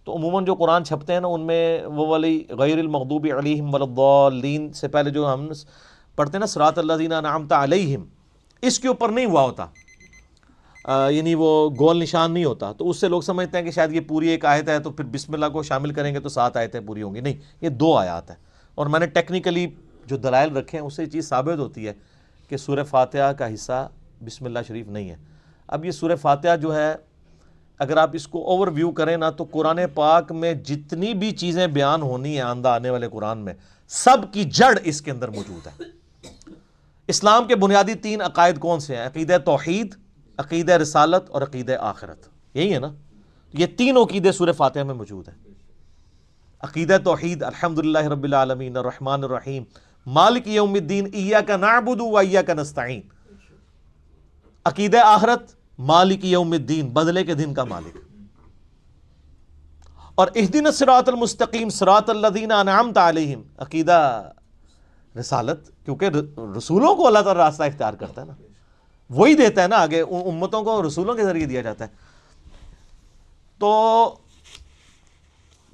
تو عموماً جو قرآن چھپتے ہیں نا ان میں وہ والی غیر المغضوب علیہم ولا الضالین سے پہلے جو ہم پڑھتے ہیں نا صراط الذین انعمت علیہم، اس کے اوپر نہیں ہوا ہوتا، یعنی وہ گول نشان نہیں ہوتا، تو اس سے لوگ سمجھتے ہیں کہ شاید یہ پوری ایک آیت ہے تو پھر بسم اللہ کو شامل کریں گے تو 7 آیتیں پوری ہوں گی. نہیں، یہ 2 آیات ہیں. اور میں نے ٹیکنیکلی جو دلائل رکھے ہیں اس سے یہ چیز ثابت ہوتی ہے کہ سورہ فاتحہ کا حصہ بسم اللہ شریف نہیں ہے. اب یہ سورہ فاتحہ جو ہے اگر آپ اس کو اوور ویو کریں نا تو قرآن پاک میں جتنی بھی چیزیں بیان ہونی ہیں آئندہ آنے والے قرآن میں، سب کی جڑ اس کے اندر موجود ہے. اسلام کے بنیادی 3 عقائد کون سے ہیں؟ عقیدہ توحید، عقیدہ رسالت اور عقیدہ آخرت. یہی ہے نا، یہ تینوں عقیدے سورہ فاتحہ میں موجود ہیں. عقیدہ توحید الحمدللہ رب العالمین الرحمن الرحیم مالک یوم الدین ایاک نعبد و ایاک نستعین. عقیدہ آخرت مالک یوم الدین، بدلے کے دن کا مالک. اور اہدنا الصراط المستقیم صراط الذین انعمت علیہم عقیدہ رسالت، کیونکہ رسولوں کو اللہ تعالی راستہ اختیار کرتا ہے نا، وہی دیتا ہے نا آگے، امتوں کو رسولوں کے ذریعے دیا جاتا ہے. تو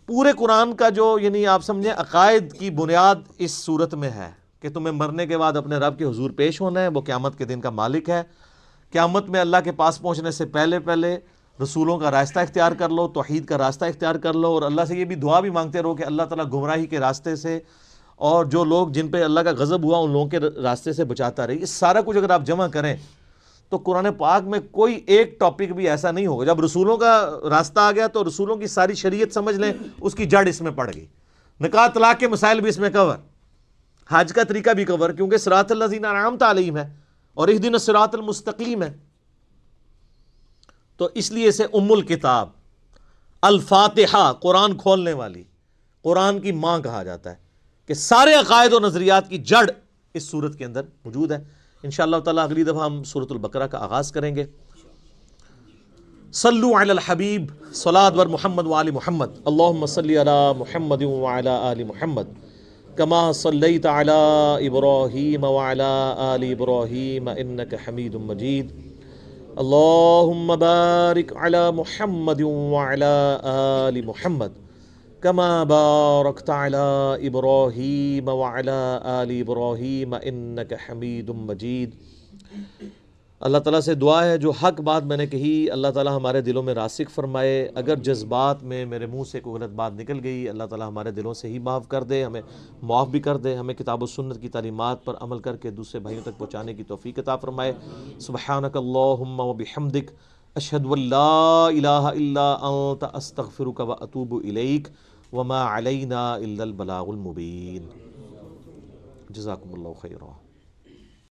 پورے قرآن کا جو یعنی آپ سمجھیں عقائد کی بنیاد اس صورت میں ہے کہ تمہیں مرنے کے بعد اپنے رب کے حضور پیش ہونا ہے، وہ قیامت کے دن کا مالک ہے. قیامت میں اللہ کے پاس پہنچنے سے پہلے پہلے رسولوں کا راستہ اختیار کر لو، توحید کا راستہ اختیار کر لو، اور اللہ سے یہ بھی دعا بھی مانگتے رہو کہ اللہ تعالیٰ گمراہی کے راستے سے اور جو لوگ جن پہ اللہ کا غضب ہوا ان لوگوں کے راستے سے بچاتا رہے. یہ سارا کچھ اگر آپ جمع کریں تو قرآن پاک میں کوئی ایک ٹاپک بھی ایسا نہیں ہوگا. جب رسولوں کا راستہ آ گیا تو رسولوں کی ساری شریعت سمجھ لیں، اس کی جڑ اس میں پڑ گئی. نکاح طلاق کے مسائل بھی اس میں کور، حج کا طریقہ بھی کور، کیونکہ صراط الذین انعمت علیہم ہے اور اہدنا الصراط المستقیم ہے. تو اس لیے اسے ام الکتاب الفاتحہ، قرآن کھولنے والی، قرآن کی ماں کہا جاتا ہے کہ سارے عقائد و نظریات کی جڑ اس صورت کے اندر موجود ہے. انشاءاللہ تعالیٰ اگلی دفعہ ہم سورۃ البقرہ کا آغاز کریں گے. صلو علی الحبیب صلاۃ ور محمد وآل محمد. اللہم صلی علی محمد وعلی آل محمد کما صلیت علی ابراہیم وعلی آل ابراہیم انک حمید مجید. اللہم بارک علی محمد وعلی آل محمد کما بارکت علی ابراہیم وعلی آل ابراہیم انک حمید مجید. اللہ تعالیٰ سے دعا ہے جو حق بات میں نے کہی اللہ تعالیٰ ہمارے دلوں میں راسخ فرمائے. اگر جذبات میں میرے منہ سے کوئی غلط بات نکل گئی اللہ تعالیٰ ہمارے دلوں سے ہی معاف کر دے، ہمیں معاف بھی کر دے، ہمیں کتاب و سنت کی تعلیمات پر عمل کر کے دوسرے بھائیوں تک پہنچانے کی توفیق عطا فرمائے. سبحانک اللہم و بحمدک اشہد ان لا الہ الا انت استغفرک و اتوب الیک وما علینا الا البلاغ المبین. جزاکم اللہ خیرا.